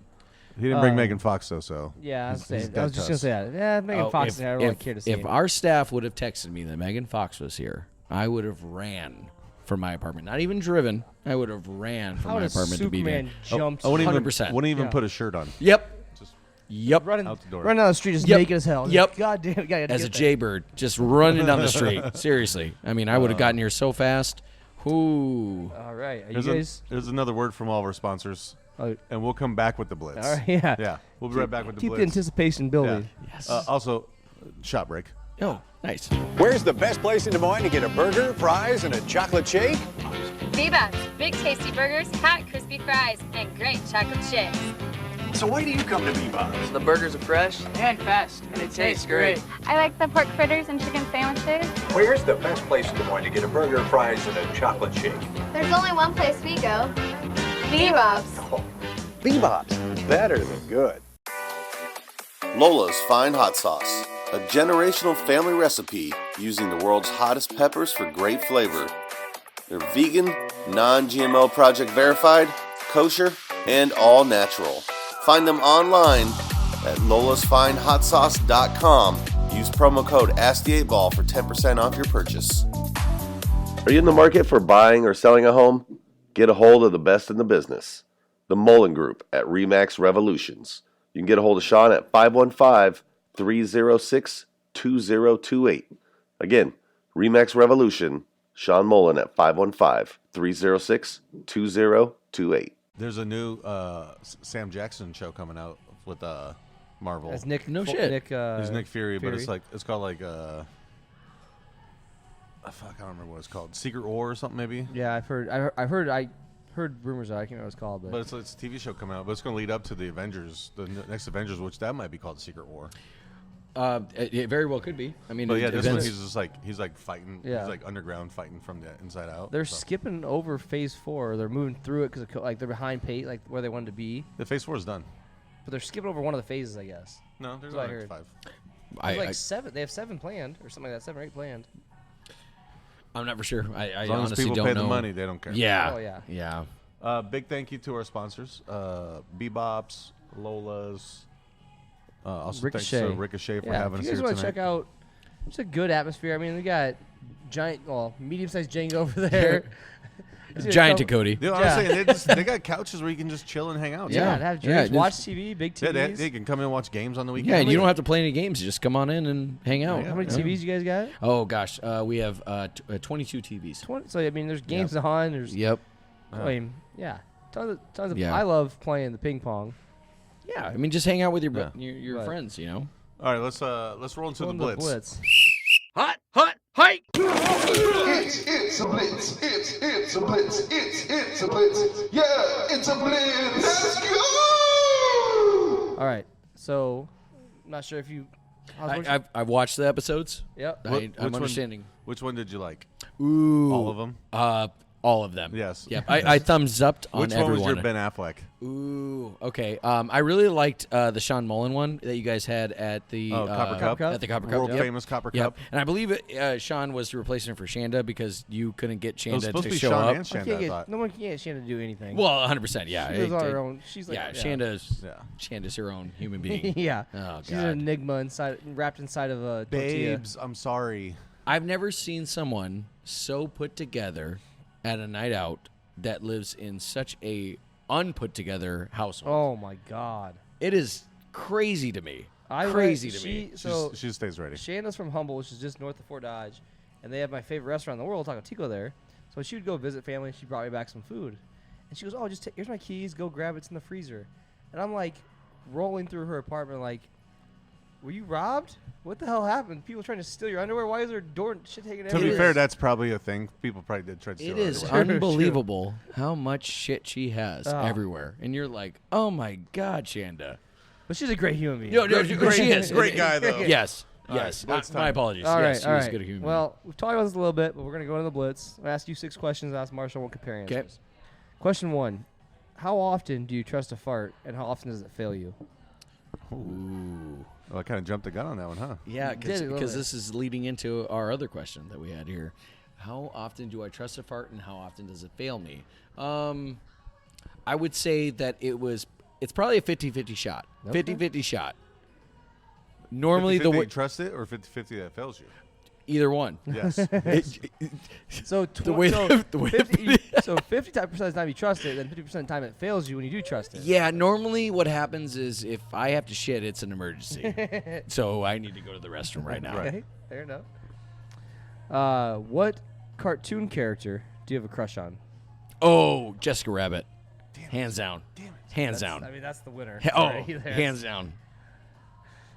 He didn't bring Megan Fox though, so. Yeah, I was he's just got going to say that. Yeah, Megan Oh, Fox, I don't really care to see if him. our staff would have texted me that Megan Fox was here, I would have ran from my apartment. Not even driven. I would have ran from How my would apartment to be there. Superman jumped I wouldn't 100%. even Yeah. put a shirt on. Yep. running out the door. down the street just Yep. naked as hell. Yep. God damn. God, As a jaybird, just running down the street. Seriously. I mean, I would have gotten here so fast. Ooh. All right. Are There's, you guys? there's another word from all of our sponsors, Oh, and we'll come back with the blitz. all right. Yeah. Yeah, we'll be right back with the Keep the blitz. anticipation building. Yes. Also, shop break. Oh, nice. Where's the best place in Des Moines to get a burger, fries, and a chocolate shake? BBOPS, big tasty burgers, hot crispy fries, and great chocolate shakes. So why do you come to BBOPS? The burgers are fresh and fast, and it tastes great. I like the pork fritters and chicken sandwiches. Where's the best place in Des Moines to get a burger, fries, and a chocolate shake? There's only one place we go. BBOPS. Oh, BBOPS, better than good. Lola's Fine Hot Sauce, a generational family recipe using the world's hottest peppers for great flavor. They're vegan, non-GMO project verified, kosher, and all natural. Find them online at lolasfinehotsauce.com. Use promo code ASK8BALL for 10% off your purchase. Are you in the market for buying or selling a home? Get a hold of the best in the business, the Mullin Group at ReMax Revolutions. You can get a hold of Sean at 515-306-2028. Again, ReMax Revolution, Sean Mullin at 515-306-2028. There's a new Sam Jackson show coming out with Marvel. That's Nick. No shit. Nick, He's Nick Fury, but Fury. it's called like fuck, I don't remember what it's called. Secret War or something maybe. Yeah, I heard rumors of it. I can't remember what it's called, But it's a TV show coming out, but it's going to lead up to the Avengers, the next Avengers, which that might be called Secret War. It very well could be. I mean, But yeah, this one events- he's like fighting. Yeah. He's like underground fighting from the inside out. they're so. skipping over Phase 4. They're moving through it because like they're behind pace, like where they wanted to be. The Phase 4 is done. But they're skipping over one of the phases, I guess. No, there's That's what I only heard. 5. There's like 7. They have 7 planned or something like that. 7 or 8 planned. I'm not for sure. I As long as honestly people don't pay know. the money, they don't care. Yeah. Oh, yeah. Yeah. Big thank you to our sponsors, BBOPS, Lola's, Also, Ricochet. thanks to Ricochet for Yeah, having if us you guys here want to tonight. check out, it's a good atmosphere. I mean, we got medium-sized Django over there. Giant to Cody. You know what I'm saying? They got couches where you can just chill and hang out. Yeah, too. have drinks, Yeah, watch TV, big TVs. Yeah, they can come in and watch games on the weekend. Yeah, and you don't have to play any games. You just come on in and hang out. How many TVs you guys got? Oh, gosh. We have 22 TVs. 20. So, I mean, there's games on. There's Yep. I mean, yeah. Tons of Yeah. I love playing the ping pong. Yeah, I mean, just hang out with your Right. friends, you know? All right, let's roll into the blitz. Hot, hike! It's a blitz. It's a blitz. It's a blitz. Yeah, it's a blitz. Let's go! All right. So, I'm not sure if you. I've watched the episodes. Yep. I'm understanding. Which one did you like? Ooh. All of them? All of them. Yes. Yep. I thumbs upped on Which everyone. one was your Ben Affleck? Ooh. Okay. I really liked the Sean Mullin one that you guys had at the Copper Cup? At the Copper Cup. World Yep. famous Copper Yep. Cup. And I believe Sean was replacing him for Shanda because you couldn't get It was Shanda supposed to to be show Sean up. and Shanda, I thought. No one can get Shanda to do anything. Well, 100%. Yeah. She lives on her own. She's like, Shanda's her own human being. yeah. Oh, God. She's an enigma wrapped inside of a tortilla. Babes, I'm sorry. I've never seen someone so put together at a night out that lives in such a unput together household. Oh my God! It is crazy to me. She stays ready. Shanda's from Humble, which is just north of Fort Dodge, and they have my favorite restaurant in the world, Taco Tico, there. So she would go visit family, and she brought me back some food, and she goes, "Oh, just here's my keys. Go grab it. It's in the freezer." And I'm like, rolling through her apartment, like, "Were you robbed? What the hell happened? People trying to steal your underwear? Why is there door shit taken?" To be fair, that's probably a thing. People probably did try to steal It is underwear. unbelievable how much shit she has everywhere, and you're like, "Oh my God, Shanda!" But she's a great human being. No, she is great guy though. Yes, All yes. right, My apologies. All right, yes, she all was right. a good human Well, we've talked about this a little bit, but we're gonna go into the blitz. I'll ask you 6 questions. Ask Marshall. We'll compare answers. Okay. Question 1: how often do you trust a fart, and how often does it fail you? Ooh. Oh, I kind of jumped the gun on that one, huh? Yeah, Did it a little because bit. this is leading into our other question that we had here. How often do I trust a fart, and how often does it fail me? I would say that it's probably a 50-50 shot. Okay. 50-50 shot. Normally 50-50 the you trust it or 50-50 that fails you. either one. Yes. So The way- the way- 50% of the time you trust it, then 50% of the time it fails you when you do trust it. Yeah, normally what happens is if I have to shit, it's an emergency. So I need to go to the restroom right now. Okay, fair enough. What cartoon character do you have a crush on? Oh, Jessica Rabbit. Hands down. Hands down. I mean, that's the winner. Oh, right there. hands down.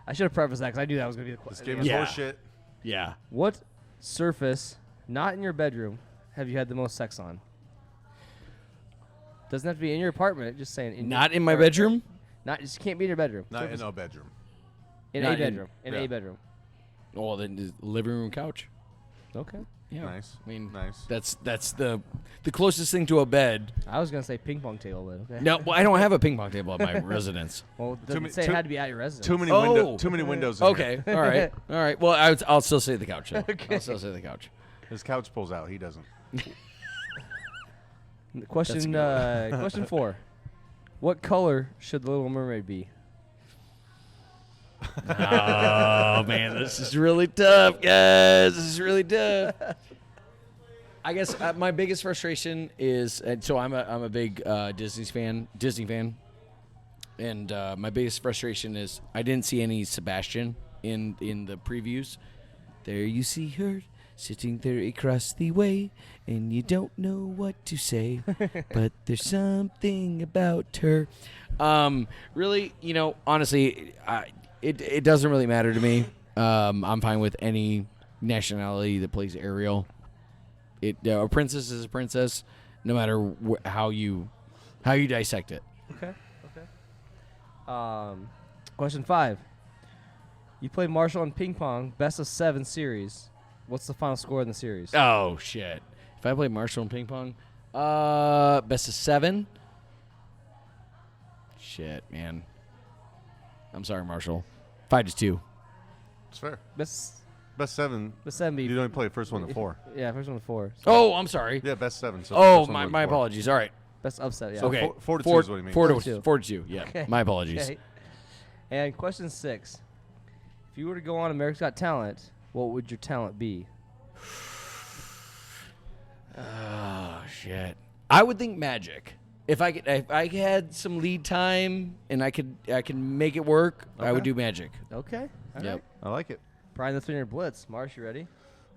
I should have prefaced that because I knew that was going to be the This question. game is Yeah. horseshit. Yeah. What surface, not in your bedroom, have you had the most sex on? Doesn't have to be in your apartment. Just saying. Not in my bedroom? Not just can't be in your bedroom. Not Surface- in a bedroom. In Not a in- bedroom. In yeah. a bedroom. Oh, then the living room couch. Okay. Yeah. Nice. I mean, Nice. That's the closest thing to a bed. I was gonna say ping pong table, but okay. No, well, I don't have a ping pong table at my residence. Well, it doesn't say it had to be at your residence. Too many windows. In Okay. All right. All right. Well, I'll still say the couch. Then. Okay. I'll still say the couch. His couch pulls out. He doesn't. Question question 4. What color should the Little Mermaid be? Oh man, this is really tough, guys. This is really tough. I guess my biggest frustration is, and so I'm a big Disney fan, and my biggest frustration is I didn't see any Sebastian in the previews. There you see her sitting there across the way, and you don't know what to say, but there's something about her. Really, honestly, it doesn't really matter to me. I'm fine with any nationality that plays Ariel. A princess is a princess, no matter how you dissect it. Okay. Question 5. You played Marshall in ping pong, best of 7 series. What's the final score in the series? Oh shit! If I play Marshall in ping pong, best of 7. Shit, man. I'm sorry, Marshall. 5-2. It's fair. Best 7. Best 7. You only play first one to 4. Yeah, first one to 4. So Oh, I'm sorry. Yeah, best 7. So Oh, first one my to 4. apologies. All right. best upset. Yeah. So Okay. 4 to 2 is what he means. 4 to 2. Yeah. Okay. My apologies. Okay. And question 6. If you were to go on America's Got Talent, what would your talent be? Oh shit! I would think magic. If I had some lead time and I could make it work, I would do magic. Okay. All Yep. right. I like it. Brian, that's 300 blitz. Marsh, you ready?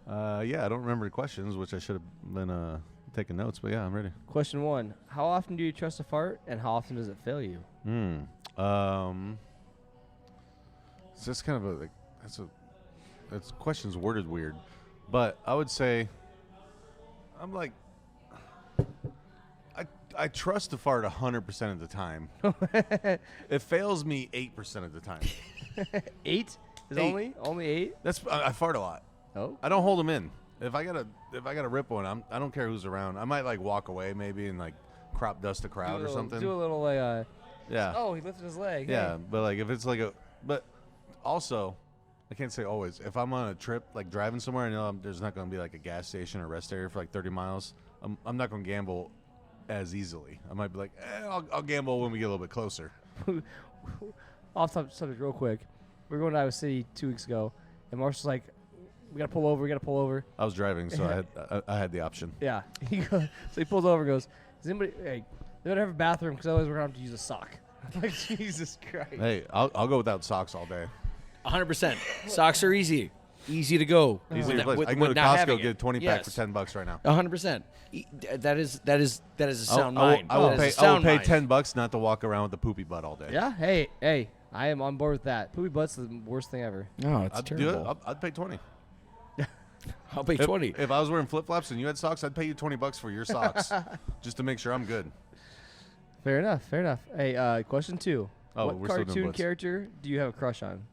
Yeah, I don't remember the questions, which I should have been taking notes, but yeah, I'm ready. Question 1. How often do you trust a fart, and how often does it fail you? It's just kind of that's question's worded weird, but I would say I'm like I trust the fart 100% of the time. It fails me 8% of the time. 8 is only 8. That's I fart a lot. Oh, I don't hold them in. If I gotta rip one, I don't care who's around. I might like walk away maybe and like crop dust a crowd or something. Do a little like yeah. Oh, he lifted his leg. Yeah, Hey. but like if it's like but also, I can't say always. If I'm on a trip, like driving somewhere, I know there's not going to be like a gas station or rest area for like 30 miles. I'm not going to gamble as easily. I might be like, I'll gamble when we get a little bit closer. Off subject real quick. We were going to Iowa City 2 weeks ago, and Marshall's like, we got to pull over. I was driving, so I had the option. Yeah. So he pulls over and goes, does anybody, hey, they don't have a bathroom because otherwise we're going to have to use a sock. I'm like, Jesus Christ. Hey, I'll go without socks all day. 100%. Socks are easy to go. Easy to replace. I can go to Costco, get a 20-pack for $10 right now. 100%. That is a sound mind. I will pay $10 not to walk around with a poopy butt all day. Yeah. Hey, I am on board with that. Poopy butt's the worst thing ever. No, it's I'd terrible. do it. I'd pay 20. I'll pay 20. If I was wearing flip-flops and you had socks, I'd pay you $20 for your socks just to make sure I'm good. Fair enough. Hey, question 2. Oh, what we're still doing cartoon blitz. character do you have a crush on?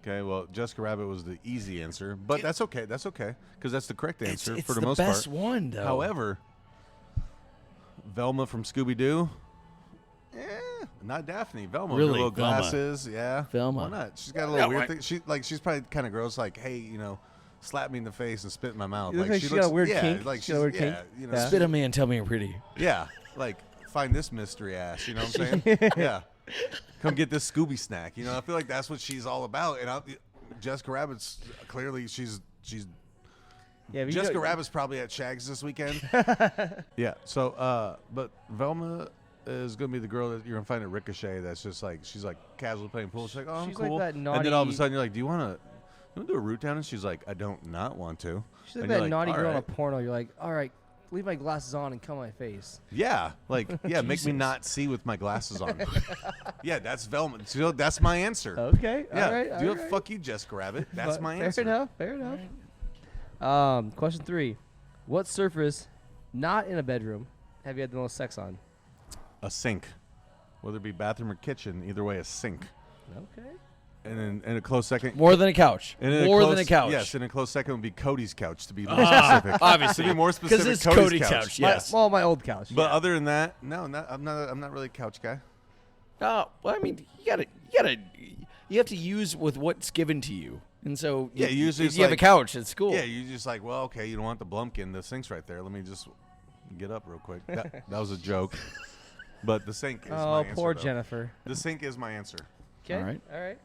Okay, well, Jessica Rabbit was the easy answer, but that's okay. That's okay, because that's the correct answer It's for the the most best part. one, though. However, Velma from Scooby-Doo, not Daphne. Velma, with her Really? little Velma. glasses, yeah. Velma. Why not? She's got a little weird thing. She's probably kind of gross. Like, hey, slap me in the face and spit in my mouth. You look like she's got a weird kink. Like She's got a weird kink. Yeah. Spit on me and tell me I'm pretty. Yeah, like find this mystery ass. You know what I'm saying? Yeah. Come get this Scooby snack. I feel like that's what she's all about. And Jessica Rabbit's clearly she's. Yeah, Jessica Rabbit's probably at Shag's this weekend. Yeah. So, but Velma is gonna be the girl that you're gonna find at Ricochet. That's just like she's like casually playing pool. She's like, oh, I'm She's cool. like that and then all of a sudden you're like, do you want to do a root down? And she's like, I don't not want to. She's like And that you're naughty all girl in a right. porno. You're like, all right, leave my glasses on and come on my face. Yeah, like make me Jesus. not see with my glasses on. Yeah, that's Velma. So that's my answer. Okay. Yeah. All right. Do it. Fuck you, Jessica Rabbit. That's But my answer. Fair enough. Question 3. What surface, not in a bedroom, have you had the most sex on? A sink, whether it be bathroom or kitchen, either way, a sink. Okay. And then in a close second, More than a couch. and in More close, than a couch. Yes, in a close second would be Cody's couch to be more specific. Obviously. To be more specific, Because it's Cody's Cody's couch. couch. Yes. My old couch. But other than that, no, I'm not really a couch guy. Oh, well, I mean, you have to use with what's given to you. And so, Yeah, usually if it's you have a like- couch, it's cool. Yeah, you just like, well, okay, you don't want the Blumpkin. The sink's right there. Let me just get up real quick. That was a joke. But the sink is my Oh, answer. poor though. Jennifer. The sink is my answer. Okay. All right. All right.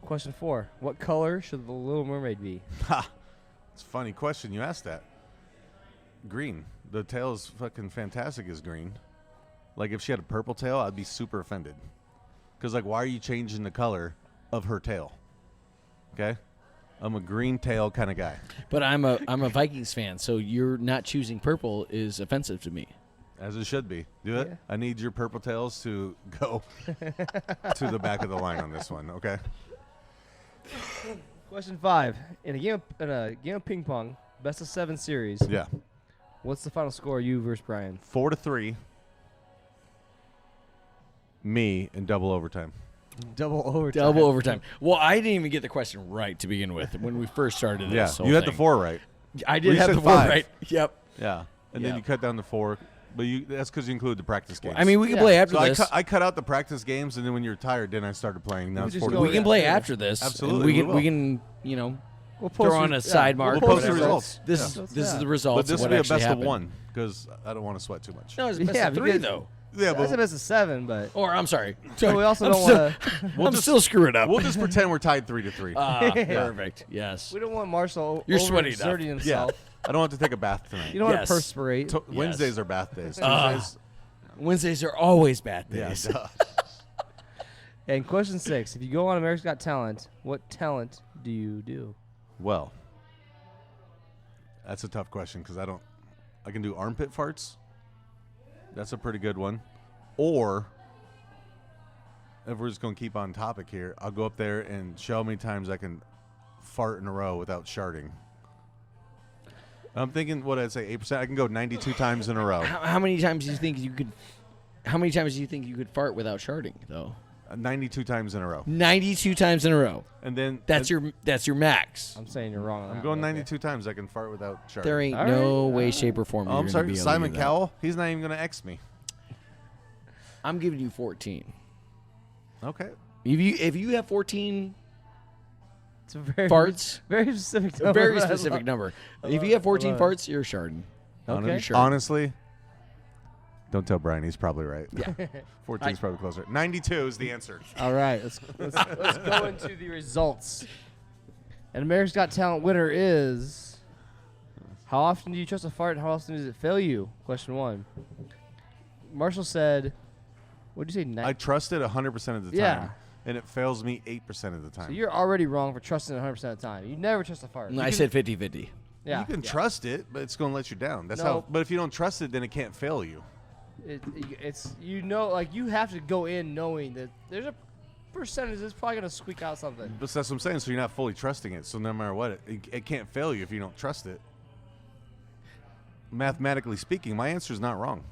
Question 4. What color should the Little Mermaid be? Ha! It's a funny question. You asked that. Green. The tail is fucking fantastic as green. Like, if she had a purple tail, I'd be super offended. Because, like, why are you changing the color of her tail? Okay? I'm a green tail kind of guy. But I'm a Vikings fan, so you're not choosing purple is offensive to me. As it should be. Do it. Yeah. I need your purple tails to go to the back of the line on this one, okay? Question 5. In a game of ping pong, best of 7 series. Yeah. What's the final score? You versus Brian. 4-3. Me in double overtime. Double overtime. Double overtime. Well, I didn't even get the question right to begin with when we first started this. Yeah. whole You had thing. the 4 right. I Well, did you have said the 4 5. right. Yep. Yeah. And then Yeah. you cut down to 4. But that's because you include the practice games. I mean, we can play after So this. I cut out the practice games, and then when you were tired, then I started playing. Now We it's just 40. go we can play Yeah. after this. and Absolutely, We we can will. We'll post throw on a side mark. We'll post the whatever. results. This Yeah. is the But results. this of will what be a actually best happened. of 1 because I don't want to sweat too much. No, it's best Yeah, of 3 because- though. Yeah, I said it's a 7, but Or I'm sorry. So we also I'm don't still- want to. I'm still screwing up. We'll just pretend we're tied 3-3. Perfect. Yes. We don't want Marshall You're sweaty enough. overexerting himself. I don't have to take a bath tonight. You don't want Yes. to perspirate. Wednesdays are bath days. Tuesdays, Wednesdays are always bad days. duh. And question 6: if you go on America's Got Talent, what talent do you do? Well, that's a tough question because I can do armpit farts. That's a pretty good one. Or, if we're just going to keep on topic here, I'll go up there and show how many times I can fart in a row without sharding. I'm thinking, what I'd say, 8%. I can go 92 times in a row. How many times do you think you could? How many times do you think you could fart without sharding though? 92 times in a row. 92 times in a row. And then That's your max. I'm saying you're wrong on that. I'm going one, 92 times I can fart without sharding. There ain't All no right. way, shape, or form. Oh, you're I'm gonna sorry, be able to Simon do that. Cowell. He's not even going to X me. I'm giving you 14. Okay. If you have 14 It's a very farts, very specific a number. very but I specific love- number. I If love you have it. 14 I love it. farts, you're sharding. Okay. Sure. Honestly, don't tell Brian. He's probably right. Yeah. 14 is probably closer. 92 is the answer. All right, let's go into the results. And America's Got Talent winner is. How often do you trust a fart and how often does it fail you? Question 1. Marshall said, what did you say? I trust it 100% of the time. Yeah. And it fails me 8% of the time. So you're already wrong for trusting it 100% of the time. You never trust a fart. I said 50-50. Yeah. You can trust it, but it's going to let you down. That's No. how. But if you don't trust it, then it can't fail you. It's like you have to go in knowing that there's a percentage that's probably gonna squeak out something. But that's what I'm saying. So you're not fully trusting it. So no matter what, it can't fail you if you don't trust it. Mathematically speaking, my answer is not wrong.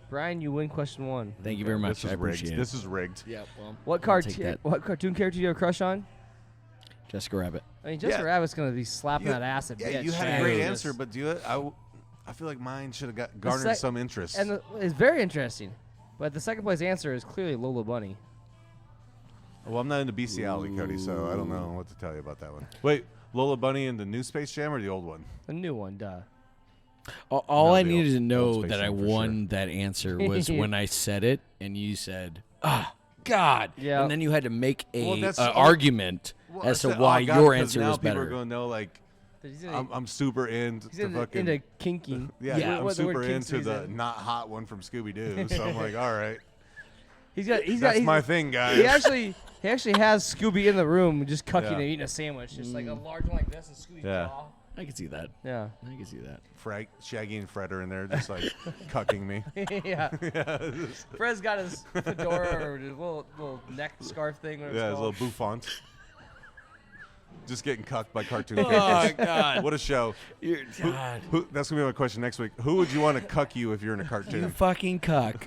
Brian, you win question 1. Thank you very much. This is I appreciate rigged. it. This is rigged. Yeah. Well, What I'll take that. cartoon character do you have a crush on? Jessica Rabbit. I mean, Jessica Yeah. Rabbit's gonna be slapping that ass at Yeah, bitch. you had a great Yes. answer, but I feel like mine should have garnered some interest. And it's very interesting. But the second place answer is clearly Lola Bunny. Well, I'm not into bestiality, Cody, so I don't know what to tell you about that one. Wait, Lola Bunny in the new Space Jam or the old one? The new one, duh. All No, I the needed old- to know old Space that I Jam for won that answer was when I said it and you said, God. Yeah. And then you had to make Well, a that's- argument Well, as to I said, why oh, God, your 'cause answer now was people better. are going to know, like, He's into, I'm super into he's into, fucking... into kinking. Yeah, I'm What the word super kinks into is the in. not hot one from Scooby-Doo, so I'm like, all right. He's my thing, guys. He actually has Scooby in the room just cucking Yeah. and eating a sandwich, just like a large one like this, and Scooby's Yeah. jaw. I can see that. Yeah. I can see that. Shaggy and Fred are in there just like cucking me. Yeah. Yeah, Fred's got his fedora or his little neck scarf thing. Whatever yeah, it's his little called. bouffant. Just getting cucked by cartoon Oh, characters. God. What a show. God. That's going to be my question next week. Who would you want to cuck you if you're in a You cartoon? fucking cuck.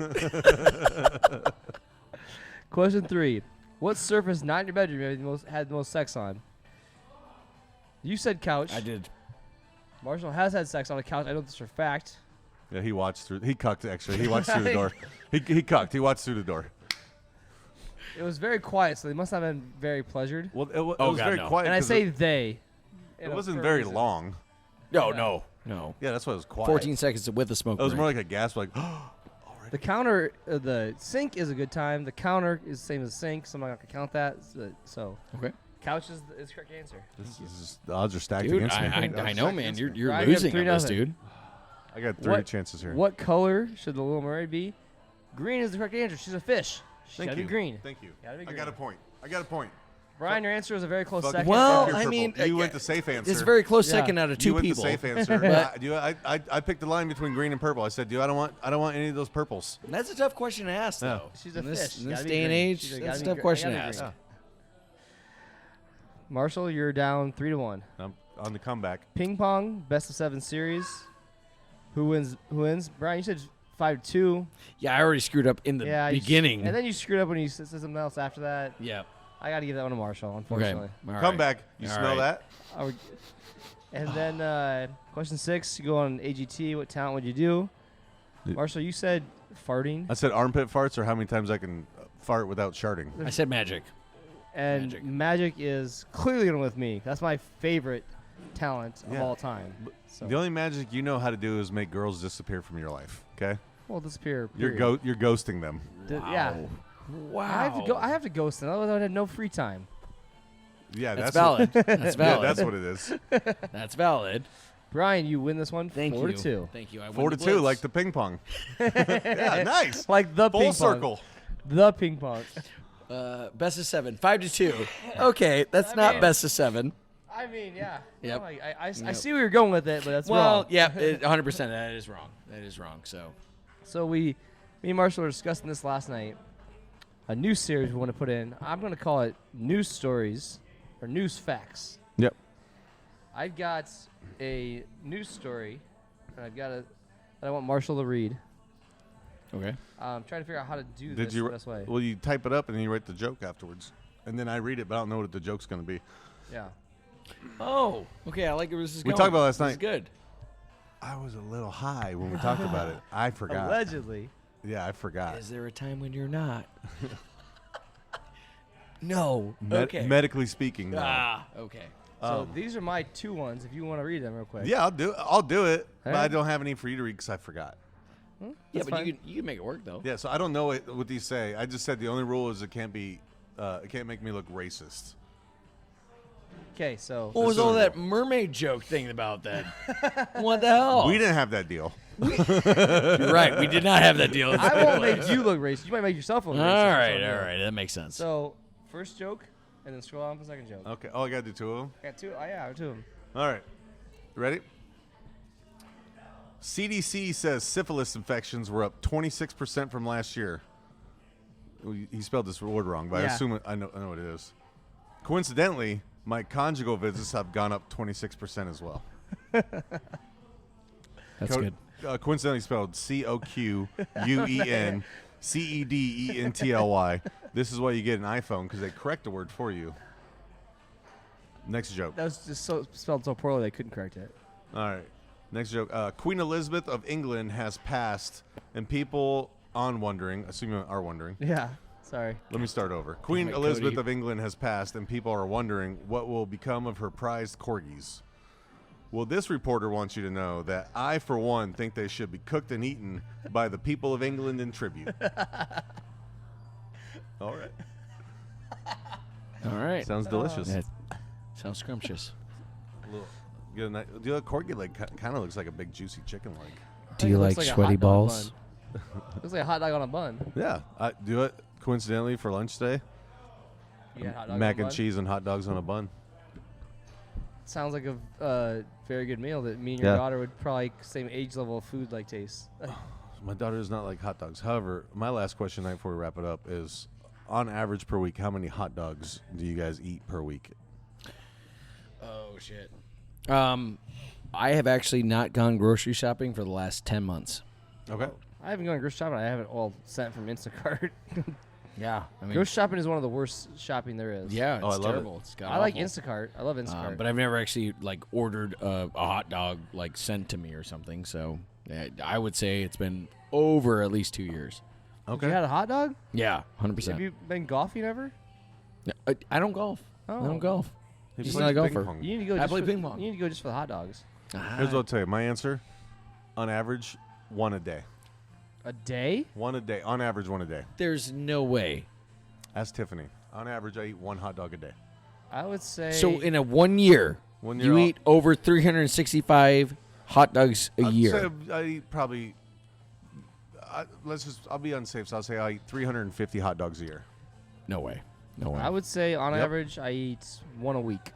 Question 3. What surface not in your bedroom had the most sex on? You said couch. I did. Marshall has had sex on a couch. I know this for a fact. Yeah, he watched through. He cucked, actually. He watched through the door. He cucked. He watched through the door. It was very quiet, so they must not have been very pleasured. Well, it was God, very no. quiet. And I 'cause say they. it wasn't very long. No. Yeah, that's why it was quiet. 14 seconds with the smoke It was break. more like a gasp, like, The counter, the sink is a good time. The counter is the same as the sink, so I'm not going to count that. So Okay. couch is the correct answer. the odds are stacked Dude, against me. I know, man. You're Brian, you have losing on this, 3-0. dude. I got 3 chances here. What color should the Little Mermaid be? Green is the correct answer. She's a fish. She's Thank got to you. be green. Thank you. Gotta be I green. got a point. I got a point. Brian, your answer was a very close Fuck- second. Well, fuck your I purple. mean, you went the safe answer. It's a very close Yeah. second out of two you went people. the safe answer. I picked the line between green and purple. I said, I don't want any of those purples. That's a tough question to ask, Yeah. though. She's a in this, fish. in this Gotta be day and green. age, She's that's a gotta tough be question to gotta be ask. green. Marshall, you're down 3-1. I'm on the comeback. Ping pong, best of 7 series. Who wins? Brian, you said 5-2. Yeah, I already screwed up in the Yeah, you beginning. and then you screwed up when you said something else after that. yeah. I got to give that one to Marshall, Okay. unfortunately. All right. Comeback. You All smell right. that? And then question 6, you go on AGT. What talent would you do? Marshall, you said farting. I said armpit farts or how many times I can fart without sharding. I said magic. And magic is clearly going with me. That's my favorite talent of Yeah. all time. So. The only magic you know how to do is make girls disappear from your life, okay? Well, disappear. You're period. you're ghosting them. Yeah. Wow. I have to ghost them. Otherwise, I would have no free time. Yeah, That's valid. That's valid. Yeah, that's what it is. That's valid. Brian, you win this one. Thank 4-2. you. Thank you. I win 4 to the 2, blitz. like the ping pong. Yeah, nice. Like the Full ping pong. circle. The ping pong. Best of 7, 5-2. Okay, that's not best of 7. I mean, yeah. Yep. No, I see where you're going with it, but that's wrong. Well, yeah, 100%. That is wrong. That is wrong. So me and Marshall were discussing this last night. A new series we want to put in. I'm going to call it News Stories or News Facts. Yep. I've got a news story, and that I want Marshall to read. Okay. I'm trying to figure out how to do this the best way. Well, you type it up and then you write the joke afterwards, and then I read it, but I don't know what the joke's going to be. Yeah. Oh, okay. I like where this is going. We talked about it last night. This is good. I was a little high when we talked about it. I forgot. Allegedly. Yeah, I forgot. Is there a time when you're not? No. Okay. Medically speaking, no. Ah, okay. So these are my 2 ones. If you want to read them real quick. Yeah, I'll do it. But I right. don't have any for you to read because I forgot. Yeah, but you can make it work though. Yeah, so I don't know what these say. I just said the only rule is it can't make me look racist. Okay, so What was all that mermaid joke thing about then? What the hell? We didn't have that deal. You're right. We did not have that deal. I won't make you look racist. You might make yourself look racist. All right. That makes sense. So first joke, and then scroll on for the second joke. Okay. Oh, I got to do 2 of them? I got 2. Oh, yeah, 2 of them. All right. Ready? CDC says syphilis infections were up 26% from last year. He spelled this word wrong, but I assume I know what it is. Coincidentally, my conjugal visits have gone up 26% as well. That's good. Coincidentally spelled COQUENCEDENTLY. This is why you get an iPhone, because they correct the word for you. Next joke. That was just spelled so poorly they couldn't correct it. All right. Next joke. Queen Elizabeth of England has passed, and people are wondering. Yeah. Sorry. Let me start over. Queen Elizabeth of England has passed, and people are wondering what will become of her prized corgis. Well, this reporter wants you to know that I, for one, think they should be cooked and eaten by the people of England in tribute. All right. All right. Sounds delicious. That sounds scrumptious. Do you like corgi leg? Kind of looks like a big juicy chicken leg. Do you like sweaty balls? Looks like a hot dog on a bun. Yeah, I do it coincidentally for lunch today. You had hot dog Mac on a and bun? cheese and hot dogs on a bun. Sounds like a very good meal that me and your daughter would probably same age level of food like taste. My daughter does not like hot dogs. However, my last question tonight before we wrap it up is, on average per week, how many hot dogs do you guys eat per week? Oh, shit. I have actually not gone grocery shopping for the last 10 months. Okay. I haven't gone grocery shopping. I have it all sent from Instacart. Yeah. I mean, grocery shopping is one of the worst shopping there is. Yeah, it's I love terrible. it. It's I like Instacart. I love Instacart. But I've never actually ordered a hot dog sent to me or something. So I would say it's been over at least 2 years. Okay. You had a hot dog? Yeah, 100%. Have you been golfing ever? I don't golf. Oh. I don't golf. He Just plays not a ping golfer. pong. You need to go. I just play for, ping pong. You need to go just for the hot dogs. Here's what I'll tell you. My answer, on average, 1 a day. A day? 1 a day. On average, 1 a day. There's no way. Ask Tiffany. On average, I eat 1 hot dog a day. I would say. So in a 1 year, you eat over 365 hot dogs a year. I eat probably. I'll be unsafe. So I'll say I eat 350 hot dogs a year. No way. No way. I would say on average I eat 1 a week.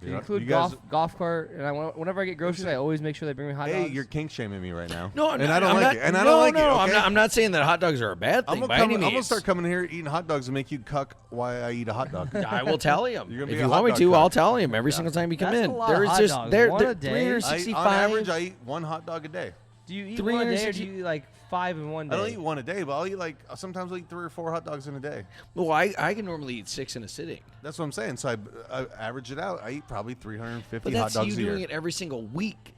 You include guys- golf cart, and whenever I get groceries, I always make sure they bring me hot dogs. Hey, you're kink shaming me right now. No, and I don't like it. And I don't like it. Okay? I'm not saying that hot dogs are a bad thing by any means. I'm gonna start coming here eating hot dogs and make you cuck why I eat a hot dog. I will tally them. You're gonna If be you a want me hot to, dog I'll cuck. tally them every single time you come That's in. a lot of hot dogs. One a day? 365. On average, I eat 1 hot dog a day. Do you eat 1 a day, or do you eat like 5 in 1 day? I don't eat 1 a day, but I'll eat sometimes I'll eat 3 or 4 hot dogs in a day. Well, I can normally eat 6 in a sitting. That's what I'm saying. So I average it out. I eat probably 350 But hot that's dogs you a year. doing it every single week.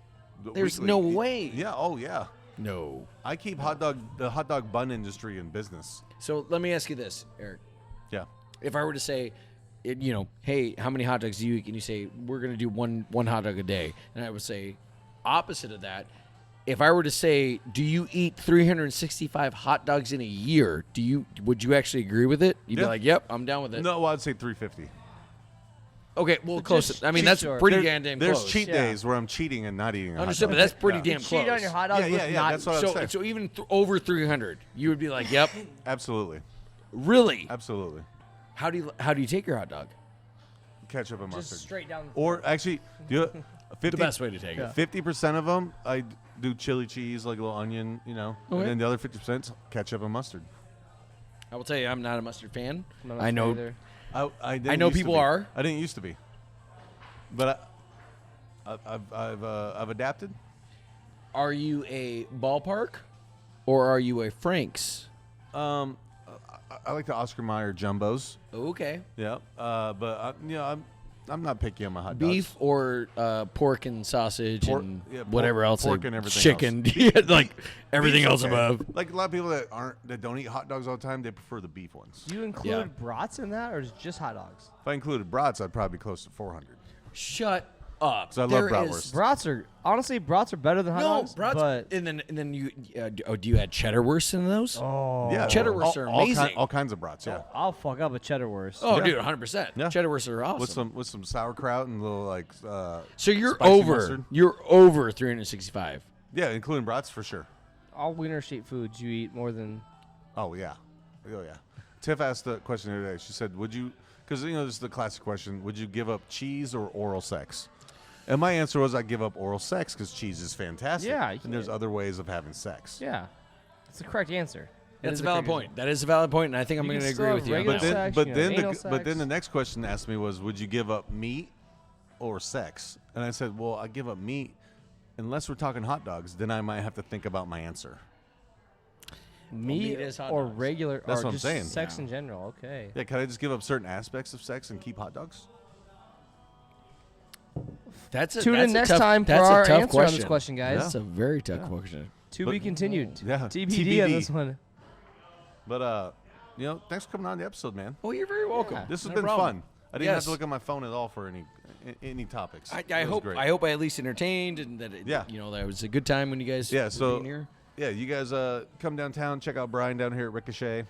There's Weekly. no way. Yeah. Oh yeah. No. I keep the hot dog bun industry in business. So let me ask you this, Eric. Yeah. If I were to say, hey, how many hot dogs do you eat? And you say, we're going to do one hot dog a day. And I would say, opposite of that, if I were to say, do you eat 365 hot dogs in a year? Would you actually agree with it? You'd be like, yep, I'm down with it. No, well, I'd say 350. Okay, well, close. I mean, that's pretty damn There's close. cheat days where I'm cheating and not eating a Understood, hot but dog. that's pretty damn close. Cheat on your hot dogs. Yeah, that's what I'm saying. So even over 300, you would be like, yep. Absolutely. Really? Absolutely. How do you take your hot dog? Ketchup and Just mustard. straight down. Or actually, do it. 50, The best way to take it. 50% of them, I do chili cheese, like a little onion, you know. Okay. And then the other 50% ketchup and mustard. I will tell you, I'm not a mustard fan. I'm not I know. either. I know people are. I didn't used to be, but I've adapted. Are you a ballpark, or are you a Frank's? I like the Oscar Mayer jumbos. Okay. Yeah, but I'm not picky on my hot Beef dogs. or pork and sausage and pork- whatever else. pork and everything chicken. else. Like everything Beef's else okay. above. Like a lot of people that don't eat hot dogs all the time, they prefer the beef ones. Do you include brats in that, or is it just hot dogs? If I included brats, I'd probably be close to 400. Shut up. So I love There bratwurst. is- Brats are honestly better than hot No, dogs. brats. But And then you do you add cheddar wurst in those? oh, Yeah, Cheddar wursts are amazing. all kinds of brats. Yeah, I'll fuck up a cheddar wurst. Oh, Yeah. dude, 100%. Yeah. Cheddar wursts are awesome. with some sauerkraut and a little like. So you're spicy over. mustard. You're over 365. Yeah, including brats for sure. All Wiener Street foods you eat more than. Oh yeah. Tiff asked the question the other day. She said, "Would you?" Because this is the classic question: would you give up cheese or oral sex? And my answer was, I give up oral sex because cheese is fantastic. Yeah, and there's other ways of having sex. Yeah, that's the correct answer. That's a valid point. That is a valid point, and I think I'm You going to can still agree have with you. regular on that. sex, But you then, know, anal but then sex. the next question asked me was, would you give up meat or sex? And I said, well, I give up meat unless we're talking hot dogs. Then I might have to think about my answer. Meat is hot or dogs. regular, That's or what I'm just saying. sex in general. Okay. Yeah, can I just give up certain aspects of sex and keep hot dogs? Tune in next time for that's our a tough answer on this question, guys. That's a very tough question. To be continued. Yeah, TBD on this one. But thanks for coming on the episode, man. Oh, you're very welcome. This has No been problem. fun. I didn't have Yes. to look at my phone at all for any topics. I It was hope great. I hope I at least entertained and that that was a good time when you guys were being here. Yeah, you guys come downtown, check out Brian down here at Ricochet.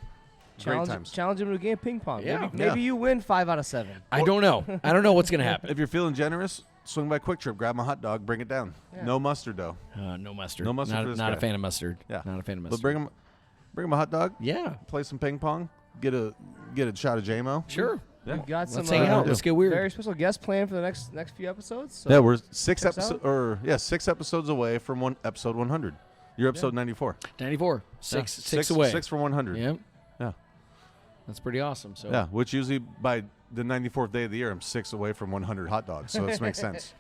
Great times. Challenge him to a game of ping pong. Yeah. Maybe you win 5 out of 7. I don't know. I don't know what's gonna happen. If you're feeling generous, swing by Quick Trip, grab my hot dog, bring it down. Yeah. No mustard though. No mustard. No mustard Not, for this not a guy. fan of mustard. Yeah, Not a fan of mustard. But bring him a hot dog. Yeah. Play some ping pong. Get a shot of JMO. Sure. Yeah. We've got Let's some hang out. Let's get weird. very special guests planned for the next few episodes. So Yeah, we're 6 check us episodes out. 6 episodes away from episode 100. You're episode 94. 94. Yeah. Six away. 6 from 100. Yep. Yeah. That's pretty awesome. So Yeah, which usually by the 94th day of the year, I'm 6 away from 100 hot dogs. So this makes sense.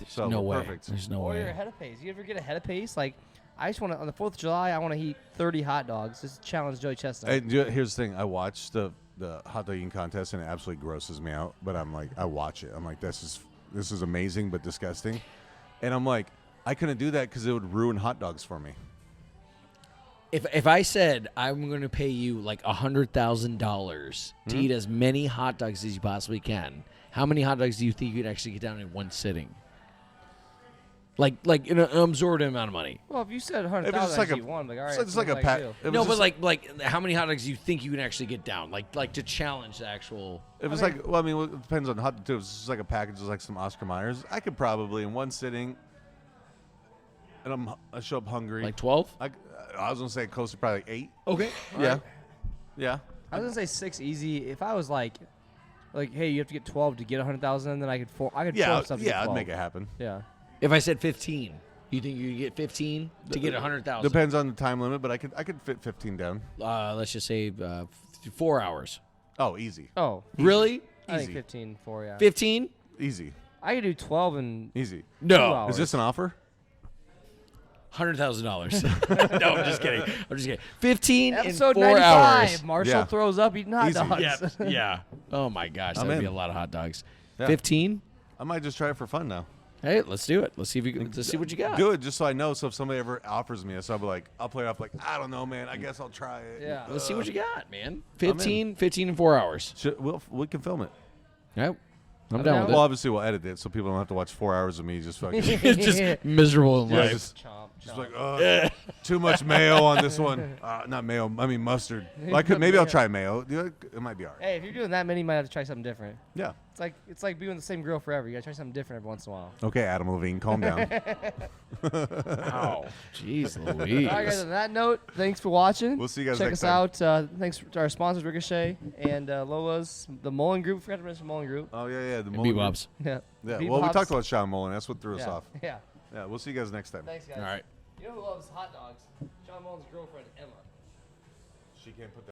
So no we're way. perfect. There's no Or you're way. ahead of pace. You ever get ahead of pace? Like, I just want to, on the 4th of July, I want to eat 30 hot dogs. Just challenge Joey Chestnut. Hey, here's the thing. I watch the hot dog eating contest, and it absolutely grosses me out. But I'm like, I watch it. I'm like, this is amazing, but disgusting. And I'm like, I couldn't do that because it would ruin hot dogs for me. If I said I'm going to pay you like $100,000 to eat as many hot dogs as you possibly can, how many hot dogs do you think you could actually get down in one sitting? Like in an absorbed amount of money. Well, if you said If 100,000, it's like you won. Like, all right, it's like a what pack. I do? No, but like how many hot dogs do you think you can actually get down? Like to challenge the actual. It was it depends on hot too. If it's just like a package of like some Oscar Mayers, I could probably in one sitting. And I show up hungry. Like 12? I was gonna say close to probably 8. Okay. Yeah. Right. Yeah. I was gonna say 6 easy. If I was like, hey, you have to get 12 to get 100,000, then I could form something. to get I'd 12. make it happen. Yeah. If I said 15, you think you could get 15 to get 100,000? Depends on the time limit, but I could fit 15 down. Let's just say 4 hours. Oh, easy. Oh, really? I think Easy. 15 for yeah. 15? Easy. I could do 12 and Easy. No. 2 hours. Is this an offer? $100,000. No, I'm just kidding. 15 Episode in 4 95. hours. Marshall Yeah. throws up eating hot Easy. dogs. Yeah. Oh my gosh, I'm that'd be in. a lot of hot dogs. Yeah. 15? I might just try it for fun now. Hey, let's do it. Let's see what you got. Good, just so I know. So if somebody ever offers me this, I'll be like, I'll play it off like, I don't know, man. I guess I'll try it. Yeah. Let's see what you got, man. in. 15 in 4 hours. We can film it. Yep. I'm I'm down down. with Well, obviously we'll edit it so people don't have to watch 4 hours of me just fucking. it. Just miserable in Yeah, life. just- Chomp, She's like, oh, too much mayo on this one. Not mayo. I mean mustard. Maybe I'll try mayo. It might be all right. Hey, if you're doing that many, you might have to try something different. Yeah. It's like being on the same grill forever. You gotta try something different every once in a while. Okay, Adam Levine, calm down. Wow. Jeez Louise. All right, guys. On that note, thanks for watching. We'll see you guys Check next us time. out. Thanks to our sponsors, Ricochet and Lola's, the Mullin Group. Forgot to mention Mullin Group. Oh yeah, the And Mullin Bebops. Yeah. Yeah. Bebops. Well, we talked about Sean Mullin. That's what threw us off. Yeah. Yeah. We'll see you guys next time. Thanks, guys. All right. You know who loves hot dogs? Sean Mullin's girlfriend, Emma. She can't put that.